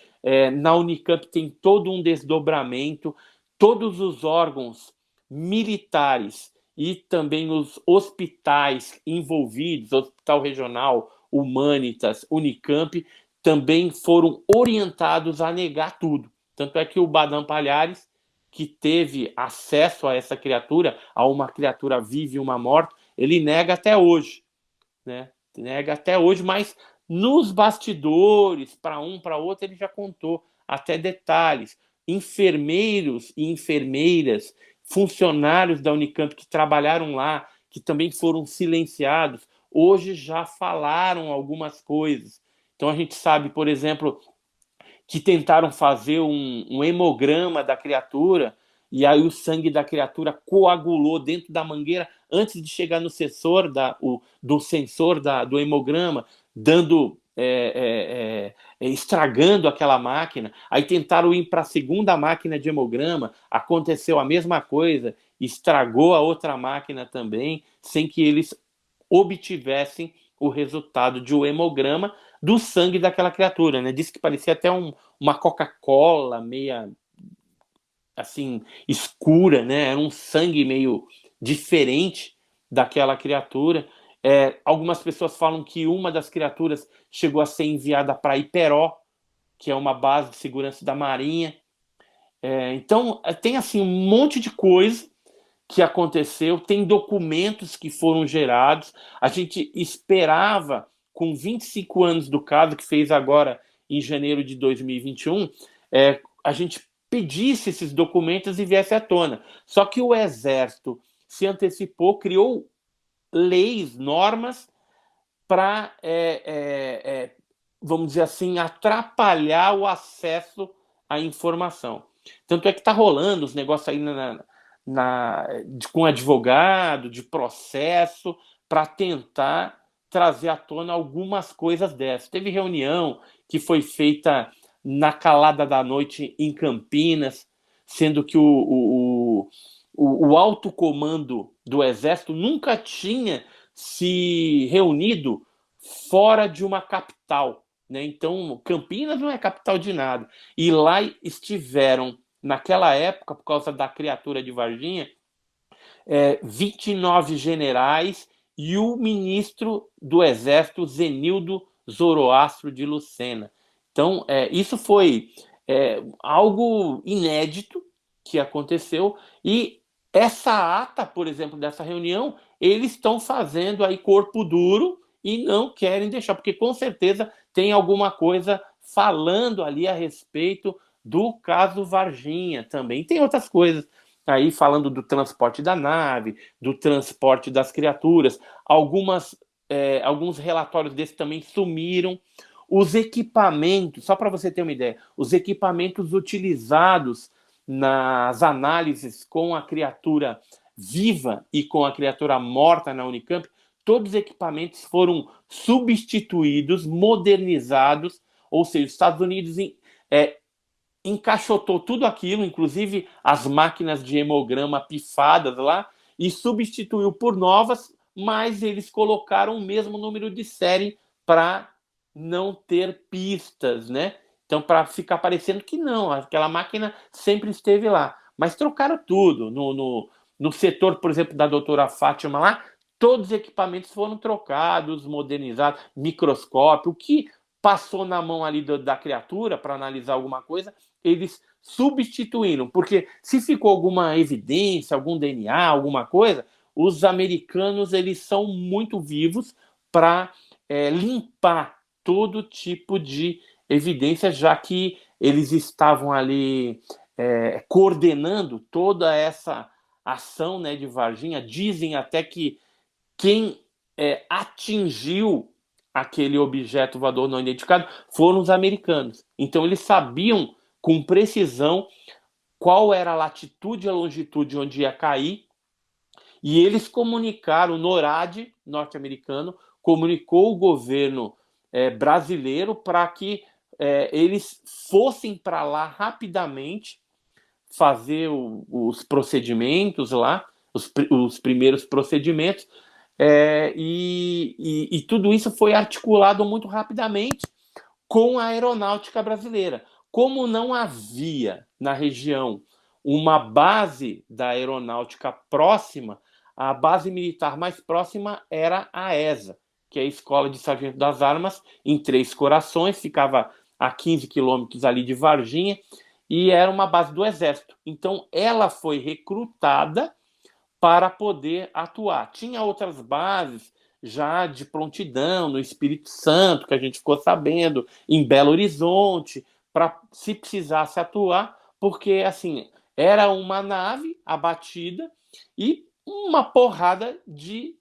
Na Unicamp tem todo um desdobramento. Todos os órgãos militares e também os hospitais envolvidos, Hospital Regional, Humanitas, Unicamp, também foram orientados a negar tudo. Tanto é que o Badam Palhares, que teve acesso a essa criatura, a uma criatura viva e uma morta, ele nega até hoje, né? Nega até hoje, mas nos bastidores, para um, para outro, ele já contou até detalhes. Enfermeiros e enfermeiras, funcionários da Unicamp que trabalharam lá, que também foram silenciados, hoje já falaram algumas coisas. Então a gente sabe, por exemplo, que tentaram fazer um hemograma da criatura e aí o sangue da criatura coagulou dentro da mangueira antes de chegar no sensor do sensor do hemograma, dando estragando aquela máquina. Aí tentaram ir para a segunda máquina de hemograma, aconteceu a mesma coisa, estragou a outra máquina também, sem que eles obtivessem o resultado de um hemograma do sangue daquela criatura, né? Disse que parecia até uma Coca-Cola meia assim escura, né? Era um sangue meio diferente daquela criatura. Algumas pessoas falam que uma das criaturas chegou a ser enviada para Iperó, que é uma base de segurança da Marinha. Então, tem assim um monte de coisa que aconteceu, tem documentos que foram gerados. A gente esperava, com 25 anos do caso, que fez agora em janeiro de 2021, a gente pedisse esses documentos e viesse à tona. Só que o Exército se antecipou, criou leis, normas para, vamos dizer assim, atrapalhar o acesso à informação. Tanto é que está rolando os negócios aí com advogado, de processo, para tentar trazer à tona algumas coisas dessas. Teve reunião que foi feita na calada da noite em Campinas, sendo que o alto comando do Exército nunca tinha se reunido fora de uma capital, né? Então, Campinas não é capital de nada. E lá estiveram, naquela época, por causa da criatura de Varginha, 29 generais e o ministro do Exército, Zenildo Zoroastro de Lucena. Então, isso foi algo inédito que aconteceu, e essa ata, por exemplo, dessa reunião, eles estão fazendo aí corpo duro e não querem deixar, porque com certeza tem alguma coisa falando ali a respeito do caso Varginha também. Tem outras coisas aí falando do transporte da nave, do transporte das criaturas. Algumas alguns relatórios desses também sumiram. Os equipamentos, só para você ter uma ideia, os equipamentos utilizados nas análises com a criatura viva e com a criatura morta na Unicamp, todos os equipamentos foram substituídos, modernizados, ou seja, os Estados Unidos encaixotou tudo aquilo, inclusive as máquinas de hemograma pifadas lá, e substituiu por novas, mas eles colocaram o mesmo número de série para não ter pistas, né? Então, para ficar parecendo que não, aquela máquina sempre esteve lá. Mas trocaram tudo. No setor, por exemplo, da doutora Fátima lá, todos os equipamentos foram trocados, modernizados, microscópio, o que passou na mão ali da criatura para analisar alguma coisa, eles substituíram, porque se ficou alguma evidência, algum DNA, alguma coisa, os americanos eles são muito vivos para limpar todo tipo de evidência, já que eles estavam ali coordenando toda essa ação, né, de Varginha. Dizem até que quem atingiu aquele objeto voador não identificado foram os americanos. Então eles sabiam com precisão qual era a latitude e a longitude onde ia cair, e eles comunicaram, o NORAD norte-americano comunicou o governo brasileiro para que eles fossem para lá rapidamente fazer os procedimentos lá, os primeiros procedimentos, e tudo isso foi articulado muito rapidamente com a aeronáutica brasileira. Como não havia na região uma base da aeronáutica próxima, a base militar mais próxima era a ESA, que é a Escola de Sargento das Armas, em Três Corações, ficava a 15 quilômetros ali de Varginha, e era uma base do Exército. Então, ela foi recrutada para poder atuar. Tinha outras bases já de prontidão no Espírito Santo, que a gente ficou sabendo, em Belo Horizonte, para se precisasse atuar, porque assim era uma nave abatida e uma porrada de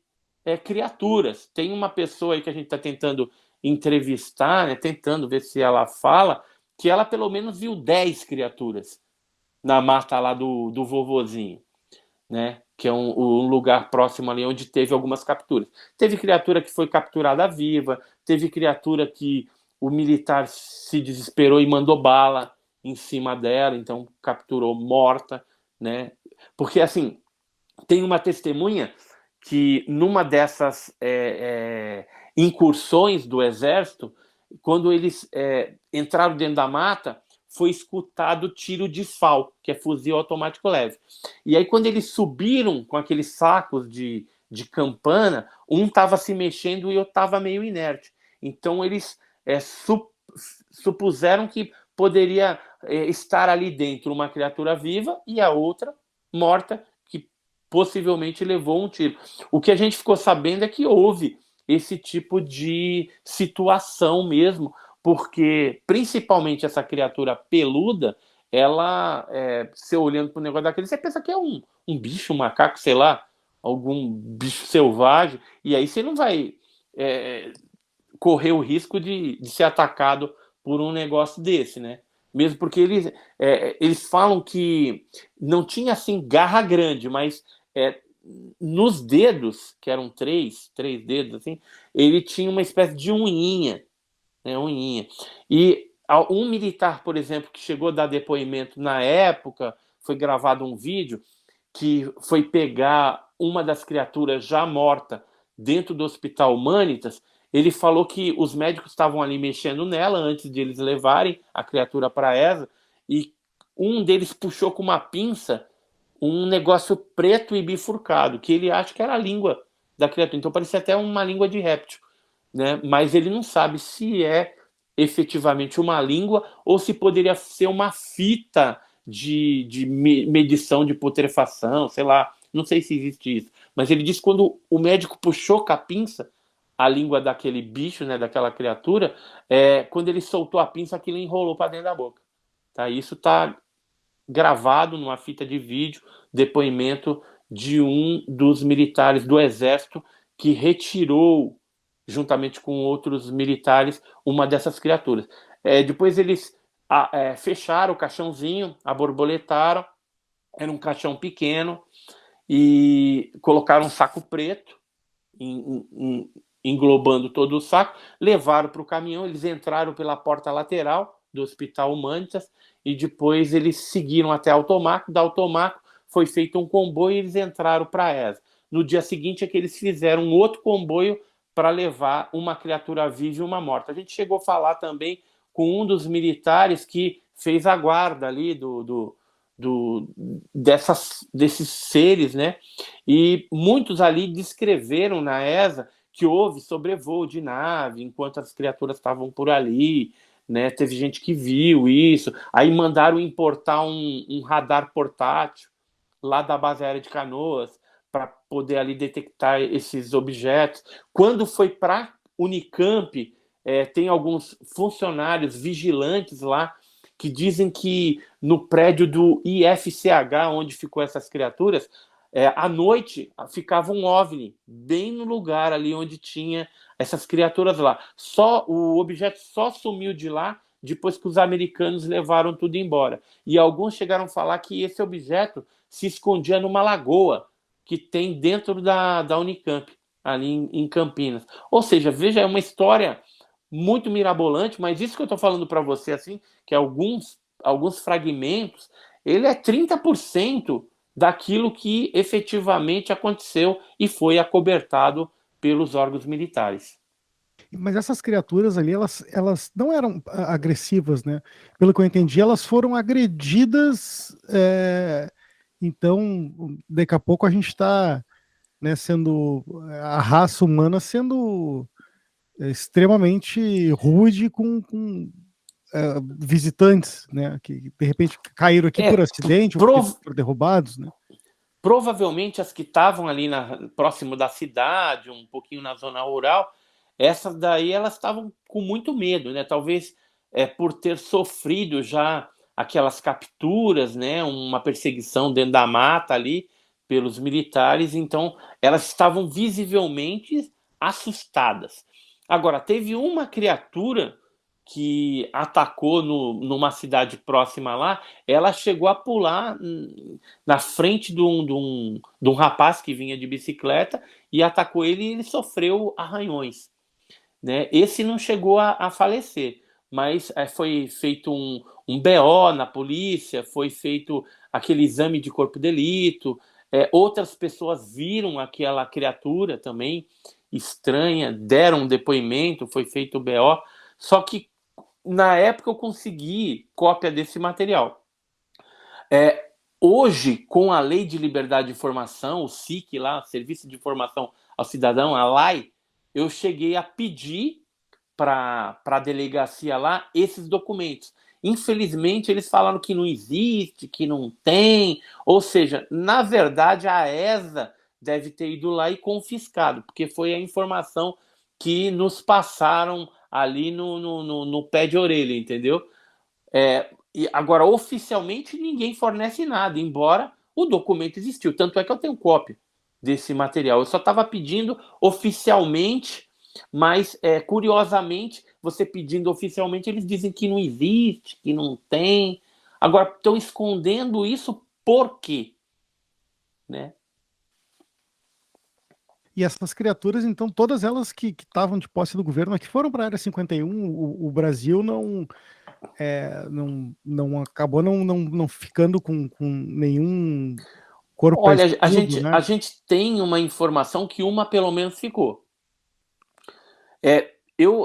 criaturas. Tem uma pessoa aí que a gente está tentando entrevistar, né, tentando ver se ela fala, que ela pelo menos viu 10 criaturas na mata lá do vovozinho, né? Que é um lugar próximo ali onde teve algumas capturas. Teve criatura que foi capturada viva, teve criatura que o militar se desesperou e mandou bala em cima dela, então capturou morta, né? Porque, assim, tem uma testemunha que numa dessas incursões do exército, quando eles entraram dentro da mata, foi escutado tiro de FAL, que é fuzil automático leve. E aí, quando eles subiram com aqueles sacos de campana, um estava se mexendo e eu estava meio inerte. Então, eles supuseram que poderia estar ali dentro uma criatura viva e a outra morta, que possivelmente levou um tiro. O que a gente ficou sabendo é que houve esse tipo de situação mesmo, porque principalmente essa criatura peluda, ela, você olhando para o negócio daquele, você pensa que é um bicho, um macaco, sei lá, algum bicho selvagem, e aí você não vai correr o risco de ser atacado por um negócio desse, né? Mesmo porque eles falam que não tinha assim garra grande, mas nos dedos, que eram três dedos assim, ele tinha uma espécie de unhinha, né, unhinha. E um militar, por exemplo, que chegou a dar depoimento na época, foi gravado um vídeo que foi pegar uma das criaturas já morta dentro do Hospital Humanitas. Ele falou que os médicos estavam ali mexendo nela antes de eles levarem a criatura para a ESA, e um deles puxou com uma pinça um negócio preto e bifurcado, que ele acha que era a língua da criatura. Então parecia até uma língua de réptil, né? Mas ele não sabe se é efetivamente uma língua ou se poderia ser uma fita de medição de putrefação, sei lá, não sei se existe isso. Mas ele disse que quando o médico puxou com a pinça a língua daquele bicho, né, daquela criatura, quando ele soltou a pinça, aquilo enrolou para dentro da boca. Tá? Isso está gravado numa fita de vídeo, depoimento de um dos militares do Exército que retirou juntamente com outros militares, uma dessas criaturas. Depois eles fecharam o caixãozinho, aborboletaram, era um caixão pequeno, e colocaram um saco preto, englobando todo o saco, levaram para o caminhão, eles entraram pela porta lateral do Hospital Humanitas, e depois eles seguiram até Altomaco, da Altomaco foi feito um comboio e eles entraram para a ESA. No dia seguinte é que eles fizeram um outro comboio para levar uma criatura viva e uma morta. A gente chegou a falar também com um dos militares que fez a guarda ali desses seres, né? E muitos ali descreveram na ESA que houve sobrevoo de nave enquanto as criaturas estavam por ali, né? Teve gente que viu isso. Aí mandaram importar um radar portátil lá da base aérea de Canoas para poder ali detectar esses objetos. Quando foi para Unicamp, tem alguns funcionários vigilantes lá que dizem que no prédio do IFCH, onde ficou essas criaturas, à noite ficava um OVNI, bem no lugar ali onde tinha essas criaturas lá. O objeto só sumiu de lá depois que os americanos levaram tudo embora. E alguns chegaram a falar que esse objeto se escondia numa lagoa que tem dentro da Unicamp, ali em Campinas. Ou seja, veja, é uma história muito mirabolante, mas isso que eu estou falando para você, assim, que alguns fragmentos, ele é 30% daquilo que efetivamente aconteceu e foi acobertado pelos órgãos militares. Mas essas criaturas ali, elas não eram agressivas, né? Pelo que eu entendi, elas foram agredidas. Então, daqui a pouco a gente está, né, sendo a raça humana sendo extremamente rude com visitantes, né? Que de repente caíram aqui por acidente ou porque foram derrubados, né? Provavelmente as que estavam ali próximo da cidade, um pouquinho na zona rural, essas daí elas estavam com muito medo, né? Talvez por ter sofrido já aquelas capturas, né? Uma perseguição dentro da mata ali pelos militares, então elas estavam visivelmente assustadas. Agora, teve uma criatura que atacou numa cidade próxima lá, ela chegou a pular na frente de um rapaz que vinha de bicicleta e atacou ele e ele sofreu arranhões, né? Esse não chegou a falecer, mas foi feito um BO na polícia, foi feito aquele exame de corpo de delito, outras pessoas viram aquela criatura também estranha, deram um depoimento, foi feito o BO, só que na época eu consegui cópia desse material. Hoje, com a Lei de Liberdade de Informação, o SIC lá, Serviço de Informação ao Cidadão, a LAI, eu cheguei a pedir para a delegacia lá esses documentos. Infelizmente, eles falaram que não existe, que não tem, ou seja, na verdade, a ESA deve ter ido lá e confiscado, porque foi a informação que nos passaram ali no pé de orelha, entendeu? E agora, oficialmente, ninguém fornece nada, embora o documento existiu. Tanto é que eu tenho cópia desse material. Eu só estava pedindo oficialmente, mas, curiosamente, você pedindo oficialmente, eles dizem que não existe, que não tem. Agora, estão escondendo isso por quê? Né? E essas criaturas, então, todas elas que estavam de posse do governo, mas que foram para a Área 51, o Brasil não acabou não ficando com nenhum corpo para Olha, estudo, né? a gente tem uma informação que uma pelo menos ficou.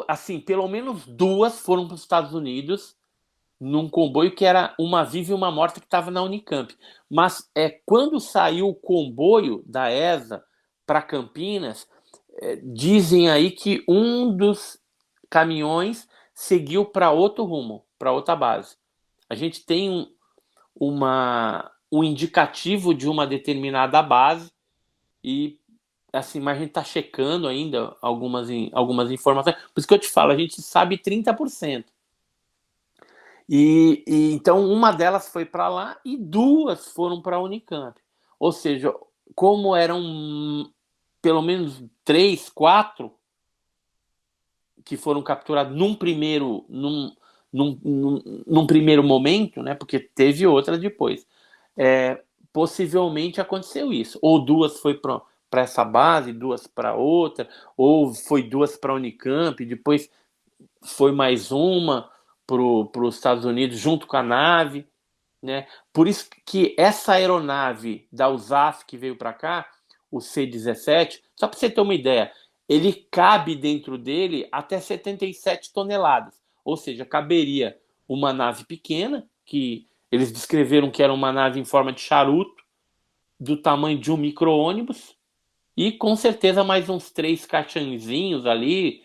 Assim, pelo menos duas foram para os Estados Unidos num comboio que era uma viva e uma morta que estava na Unicamp. Mas quando saiu o comboio da ESA para Campinas, dizem aí que um dos caminhões seguiu para outro rumo, para outra base. A gente tem um indicativo de uma determinada base e assim, mas a gente está checando ainda algumas informações. Por isso que eu te falo, a gente sabe 30%. Então uma delas foi para lá e duas foram para a Unicamp. Ou seja, como eram pelo menos 3, 4, que foram capturados num primeiro momento, né? Porque teve outras depois. Possivelmente aconteceu isso. Ou duas foi para essa base, duas para outra, ou foi duas para a Unicamp, depois foi mais uma para os Estados Unidos junto com a nave, né? Por isso que essa aeronave da USAF que veio para cá, o C-17, só para você ter uma ideia, ele cabe dentro dele até 77 toneladas, ou seja, caberia uma nave pequena, que eles descreveram que era uma nave em forma de charuto, do tamanho de um micro-ônibus, e com certeza mais uns 3 caixãozinhos ali,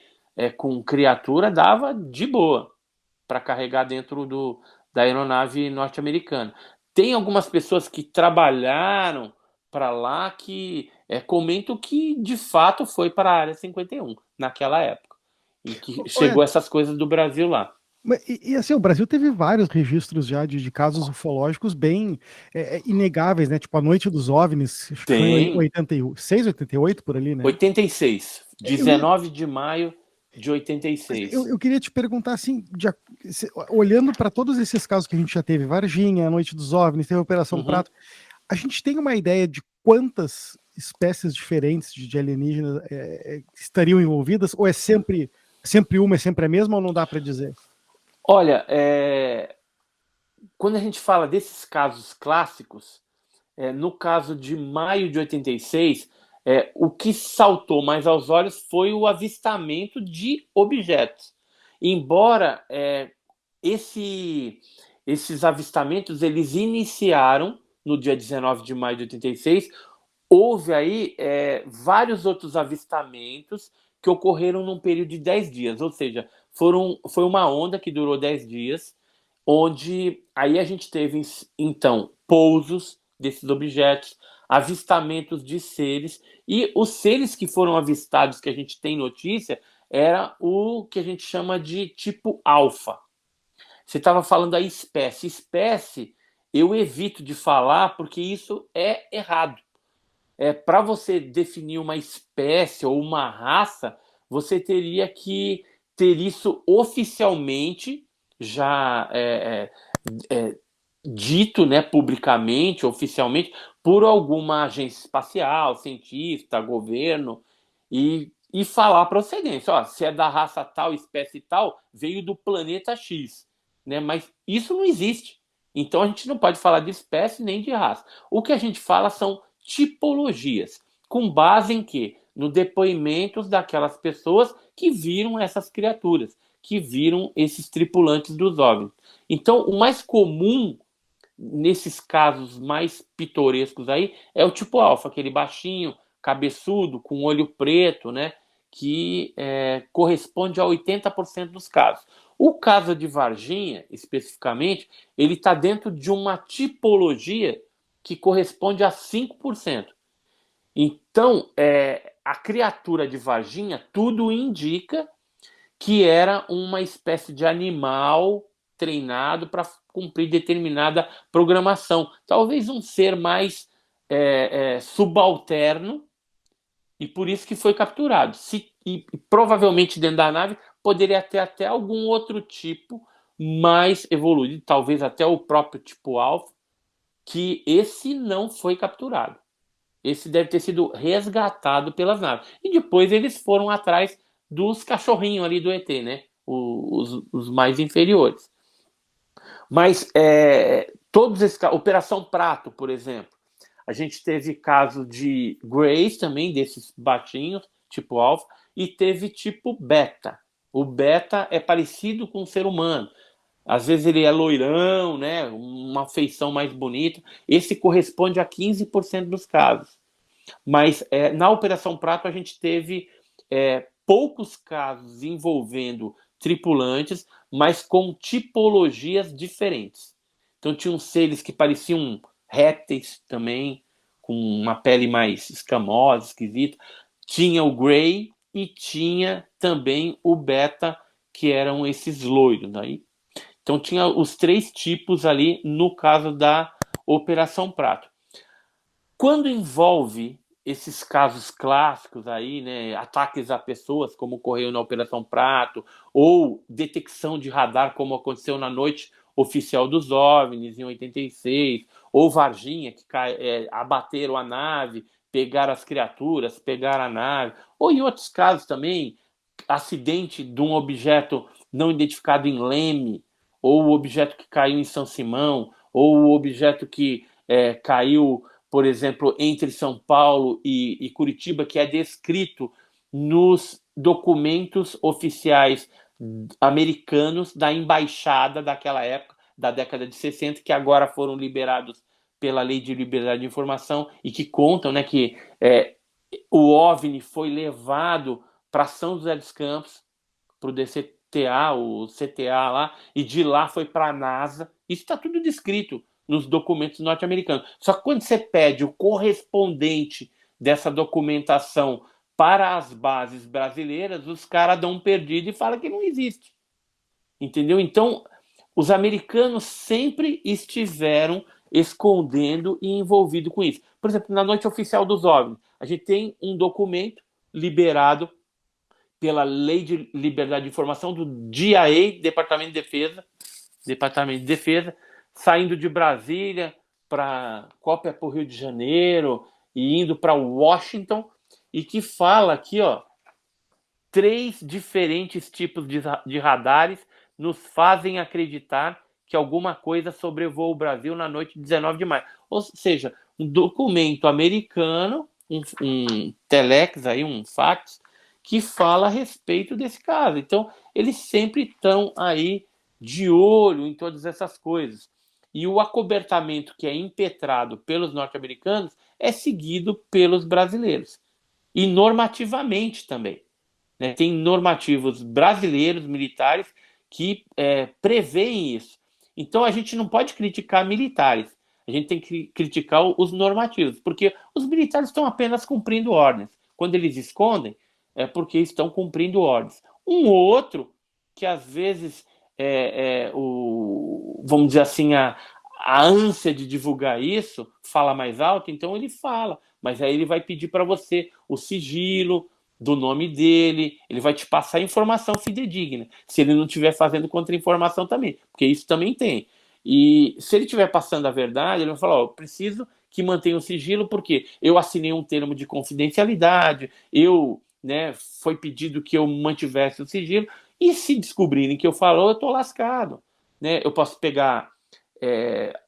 com criatura, dava de boa para carregar dentro da aeronave norte-americana. Tem algumas pessoas que trabalharam para lá que comentam que de fato foi para a Área 51 naquela época e que chegou essas coisas do Brasil lá. E assim, o Brasil teve vários registros já de casos ufológicos bem inegáveis, né? Tipo a Noite dos OVNIs, acho que foi em 86, 88 por ali, né? 86, 19 de maio de 86. Eu queria te perguntar assim, olhando para todos esses casos que a gente já teve, Varginha, a Noite dos OVNIs, teve a Operação Prato, a gente tem uma ideia de quantas espécies diferentes de alienígenas estariam envolvidas? Ou é sempre uma, é sempre a mesma, ou não dá para dizer? Olha, quando a gente fala desses casos clássicos, no caso de maio de 86, o que saltou mais aos olhos foi o avistamento de objetos. Embora esses avistamentos eles iniciaram no dia 19 de maio de 86, houve aí vários outros avistamentos que ocorreram num período de 10 dias, ou seja, foi uma onda que durou 10 dias, onde aí a gente teve, então, pousos desses objetos, avistamentos de seres, e os seres que foram avistados, que a gente tem notícia, era o que a gente chama de tipo alfa. Você estava falando da espécie. Espécie, eu evito de falar porque isso é errado. Para você definir uma espécie ou uma raça, você teria que ter isso oficialmente já dito, né, publicamente, oficialmente, por alguma agência espacial, cientista, governo, e falar a procedência. Ó, se é da raça tal, espécie tal, veio do planeta X. Né? Mas isso não existe. Então a gente não pode falar de espécie nem de raça. O que a gente fala são tipologias, com base em quê? No depoimentos daquelas pessoas que viram essas criaturas, que viram esses tripulantes dos OVNIs. Então, o mais comum nesses casos mais pitorescos aí é o tipo alfa, aquele baixinho, cabeçudo, com olho preto, né? Que corresponde a 80% dos casos. O caso de Varginha, especificamente, ele está dentro de uma tipologia que corresponde a 5%. Então, a criatura de Varginha, tudo indica que era uma espécie de animal treinado para cumprir determinada programação. Talvez um ser mais subalterno, e por isso que foi capturado. E provavelmente dentro da nave poderia ter até algum outro tipo mais evoluído, talvez até o próprio tipo alfa, que esse não foi capturado. Esse deve ter sido resgatado pelas naves. E depois eles foram atrás dos cachorrinhos ali do ET, né? Os mais inferiores. Mas todos esses casos, Operação Prato, por exemplo, a gente teve caso de Grays também, desses baixinhos, tipo alfa, e teve tipo beta. O beta é parecido com o ser humano. Às vezes ele é loirão, né? Uma feição mais bonita. Esse corresponde a 15% dos casos. Mas na Operação Prato a gente teve poucos casos envolvendo tripulantes, mas com tipologias diferentes. Então tinham seres que pareciam répteis também, com uma pele mais escamosa, esquisita. Tinha o Grey e tinha também o Beta, que eram esses loiros. Aí. Então tinha os 3 tipos ali no caso da Operação Prato. Quando envolve esses casos clássicos aí, né, ataques a pessoas, como ocorreu na Operação Prato, ou detecção de radar, como aconteceu na noite oficial dos OVNIs, em 86, ou Varginha, que abateram a nave, pegaram as criaturas, pegaram a nave, ou em outros casos também, acidente de um objeto não identificado em Leme, ou o objeto que caiu em São Simão, ou o objeto que caiu, por exemplo, entre São Paulo e Curitiba, que é descrito nos documentos oficiais americanos da embaixada daquela época, da década de 60, que agora foram liberados pela Lei de Liberdade de Informação e que contam, né, que o OVNI foi levado para São José dos Campos, para o DCTA, o CTA lá, e de lá foi para a NASA. Isso está tudo descrito nos documentos norte-americanos. Só que quando você pede o correspondente dessa documentação para as bases brasileiras, os caras dão um perdido e falam que não existe. Entendeu? Então, os americanos sempre estiveram escondendo e envolvidos com isso. Por exemplo, na noite oficial dos OVNIs, a gente tem um documento liberado pela Lei de Liberdade de Informação do DIA, Departamento de Defesa, saindo de Brasília para cópia para o Rio de Janeiro e indo para Washington, e que fala aqui, ó, 3 diferentes tipos de radares nos fazem acreditar que alguma coisa sobrevoa o Brasil na noite de 19 de maio. Ou seja, um documento americano, um telex, aí, um fax, que fala a respeito desse caso. Então, eles sempre estão aí de olho em todas essas coisas. E o acobertamento que é impetrado pelos norte-americanos é seguido pelos brasileiros. E normativamente também. Né? Tem normativos brasileiros, militares, que preveem isso. Então, a gente não pode criticar militares. A gente tem que criticar os normativos, porque os militares estão apenas cumprindo ordens. Quando eles escondem, é porque estão cumprindo ordens. Um ou outro, que às vezes, vamos dizer assim, a ânsia de divulgar isso fala mais alto, então ele fala. Mas aí ele vai pedir para você o sigilo do nome dele, ele vai te passar informação fidedigna, se ele não estiver fazendo contra-informação também, porque isso também tem. E se ele estiver passando a verdade, ele vai falar, eu preciso que mantenha o sigilo, porque eu assinei um termo de confidencialidade, foi pedido que eu mantivesse o sigilo, e se descobrirem que eu falo, eu estou lascado. Né? Eu posso pegar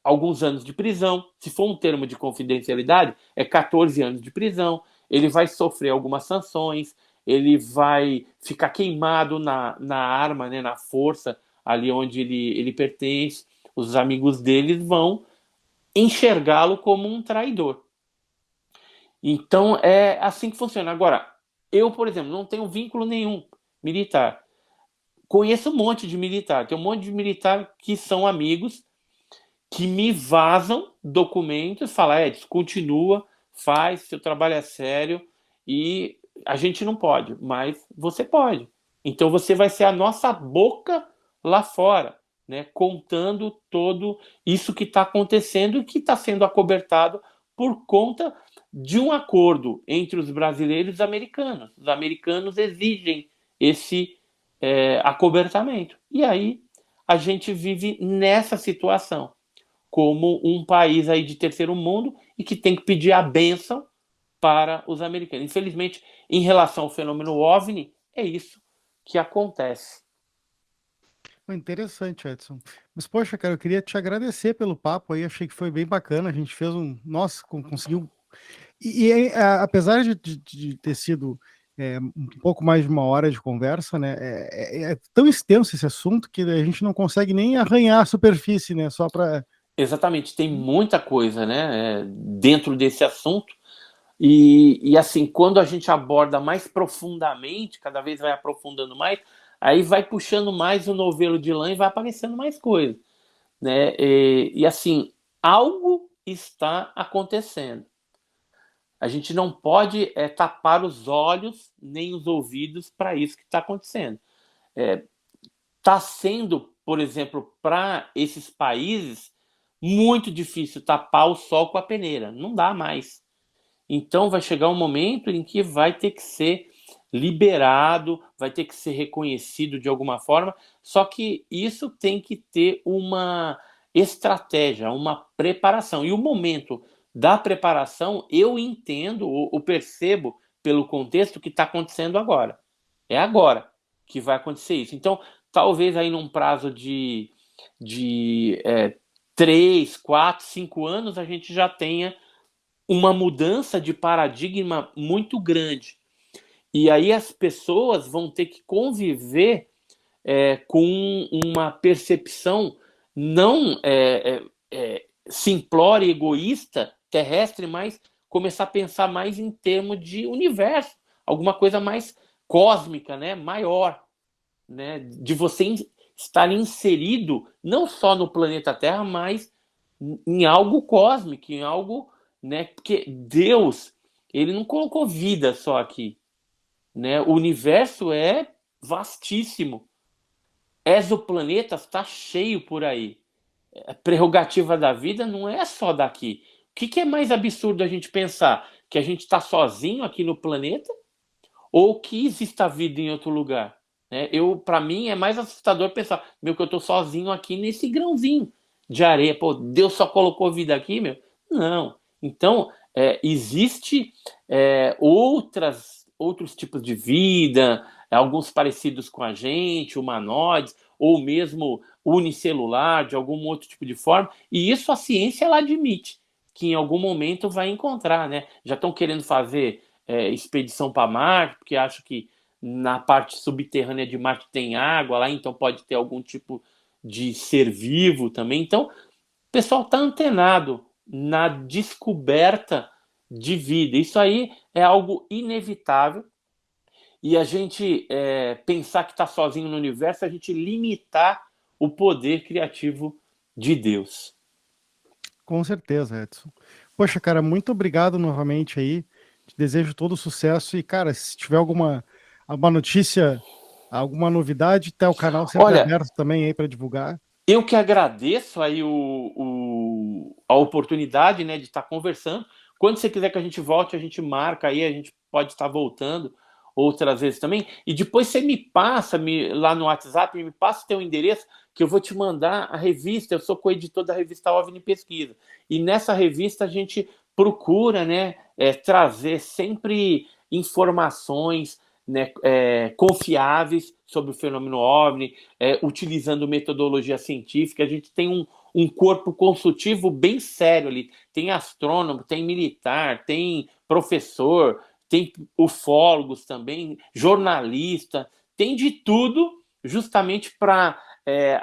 alguns anos de prisão, se for um termo de confidencialidade, 14 anos de prisão, ele vai sofrer algumas sanções, ele vai ficar queimado na arma, né, na força, ali onde ele pertence, os amigos dele vão enxergá-lo como um traidor. Então, é assim que funciona. Agora, eu, por exemplo, não tenho vínculo nenhum militar. Conheço um monte de militar, tem um monte de militar que são amigos, que me vazam documentos, falam, Edson, continua, faz, seu trabalho é sério, e a gente não pode, mas você pode. Então você vai ser a nossa boca lá fora, né, contando todo isso que está acontecendo e que está sendo acobertado por conta de um acordo entre os brasileiros e os americanos. Os americanos exigem esse acobertamento. E aí a gente vive nessa situação, como um país aí de terceiro mundo e que tem que pedir a bênção para os americanos. Infelizmente, em relação ao fenômeno OVNI, é isso que acontece. Interessante, Edson. Mas, poxa, cara, eu queria te agradecer pelo papo aí, achei que foi bem bacana, a gente fez nossa, conseguiu... Apesar de ter sido um pouco mais de uma hora de conversa, né, é tão extenso esse assunto que a gente não consegue nem arranhar a superfície, né, só para... Exatamente, tem muita coisa, né, dentro desse assunto, e assim, quando a gente aborda mais profundamente, cada vez vai aprofundando mais, aí vai puxando mais o novelo de lã e vai aparecendo mais coisa, né, e assim, algo está acontecendo. A gente não pode tapar os olhos nem os ouvidos para isso que está acontecendo. Está sendo, por exemplo, para esses países, muito difícil tapar o sol com a peneira. Não dá mais. Então vai chegar um momento em que vai ter que ser liberado, vai ter que ser reconhecido de alguma forma, só que isso tem que ter uma estratégia, uma preparação. E o momento da preparação, eu entendo ou percebo pelo contexto que está acontecendo agora. É agora que vai acontecer isso. Então, talvez aí num prazo de 3, 4, 5 anos, a gente já tenha uma mudança de paradigma muito grande. E aí as pessoas vão ter que conviver com uma percepção não simplória, egoísta, terrestre, mas começar a pensar mais em termos de universo, alguma coisa mais cósmica, né, maior, né, de você estar inserido não só no planeta Terra, mas em algo cósmico, em algo, né, porque Deus, ele não colocou vida só aqui, né? O universo é vastíssimo. Exoplanetas está cheio por aí. A prerrogativa da vida não é só daqui. O que é mais absurdo a gente pensar? Que a gente está sozinho aqui no planeta ou que exista vida em outro lugar? Né? Para mim, é mais assustador pensar, meu, que eu estou sozinho aqui nesse grãozinho de areia. Pô, Deus só colocou vida aqui, meu? Não. Então, existe outros tipos de vida, alguns parecidos com a gente, humanoides, ou mesmo unicelular, de algum outro tipo de forma, e isso a ciência ela admite, que em algum momento vai encontrar, né? Já estão querendo fazer expedição para Marte, porque acham que na parte subterrânea de Marte tem água lá, então pode ter algum tipo de ser vivo também. Então, o pessoal está antenado na descoberta de vida. Isso aí é algo inevitável. E a gente pensar que está sozinho no universo, a gente limitar o poder criativo de Deus. Com certeza, Edson. Poxa, cara, muito obrigado novamente aí. Te desejo todo sucesso e, cara, se tiver alguma notícia, alguma novidade, tá o canal sempre Olha, aberto também aí para divulgar. eu que agradeço aí a oportunidade, né, de estar conversando. Quando você quiser que a gente volte, a gente marca aí, a gente pode estar voltando outras vezes também. E depois você me passa lá no WhatsApp, me passa o teu endereço, que eu vou te mandar a revista. Eu sou coeditor da revista OVNI Pesquisa. E nessa revista a gente procura, né, trazer sempre informações, né, confiáveis sobre o fenômeno OVNI, utilizando metodologia científica. A gente tem um corpo consultivo bem sério ali. Tem astrônomo, tem militar, tem professor, tem ufólogos também, jornalista, tem de tudo, justamente para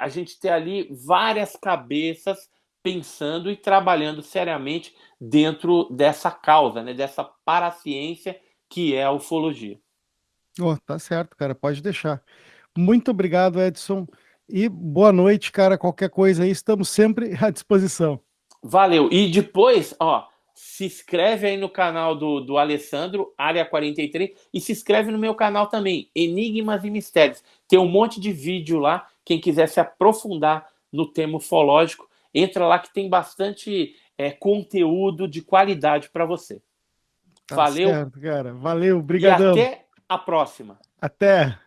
a gente ter ali várias cabeças pensando e trabalhando seriamente dentro dessa causa, né, dessa paraciência que é a ufologia. Oh, tá certo, cara, pode deixar. Muito obrigado, Edson, e boa noite, cara. Qualquer coisa aí, estamos sempre à disposição. Valeu. E depois, ó, se inscreve aí no canal do Alessandro, Área 43, e se inscreve no meu canal também, Enigmas e Mistérios. Tem um monte de vídeo lá, quem quiser se aprofundar no tema ufológico, entra lá que tem bastante conteúdo de qualidade para você. Tá Valeu certo, cara. Valeu, e brigadão. até a próxima. Até.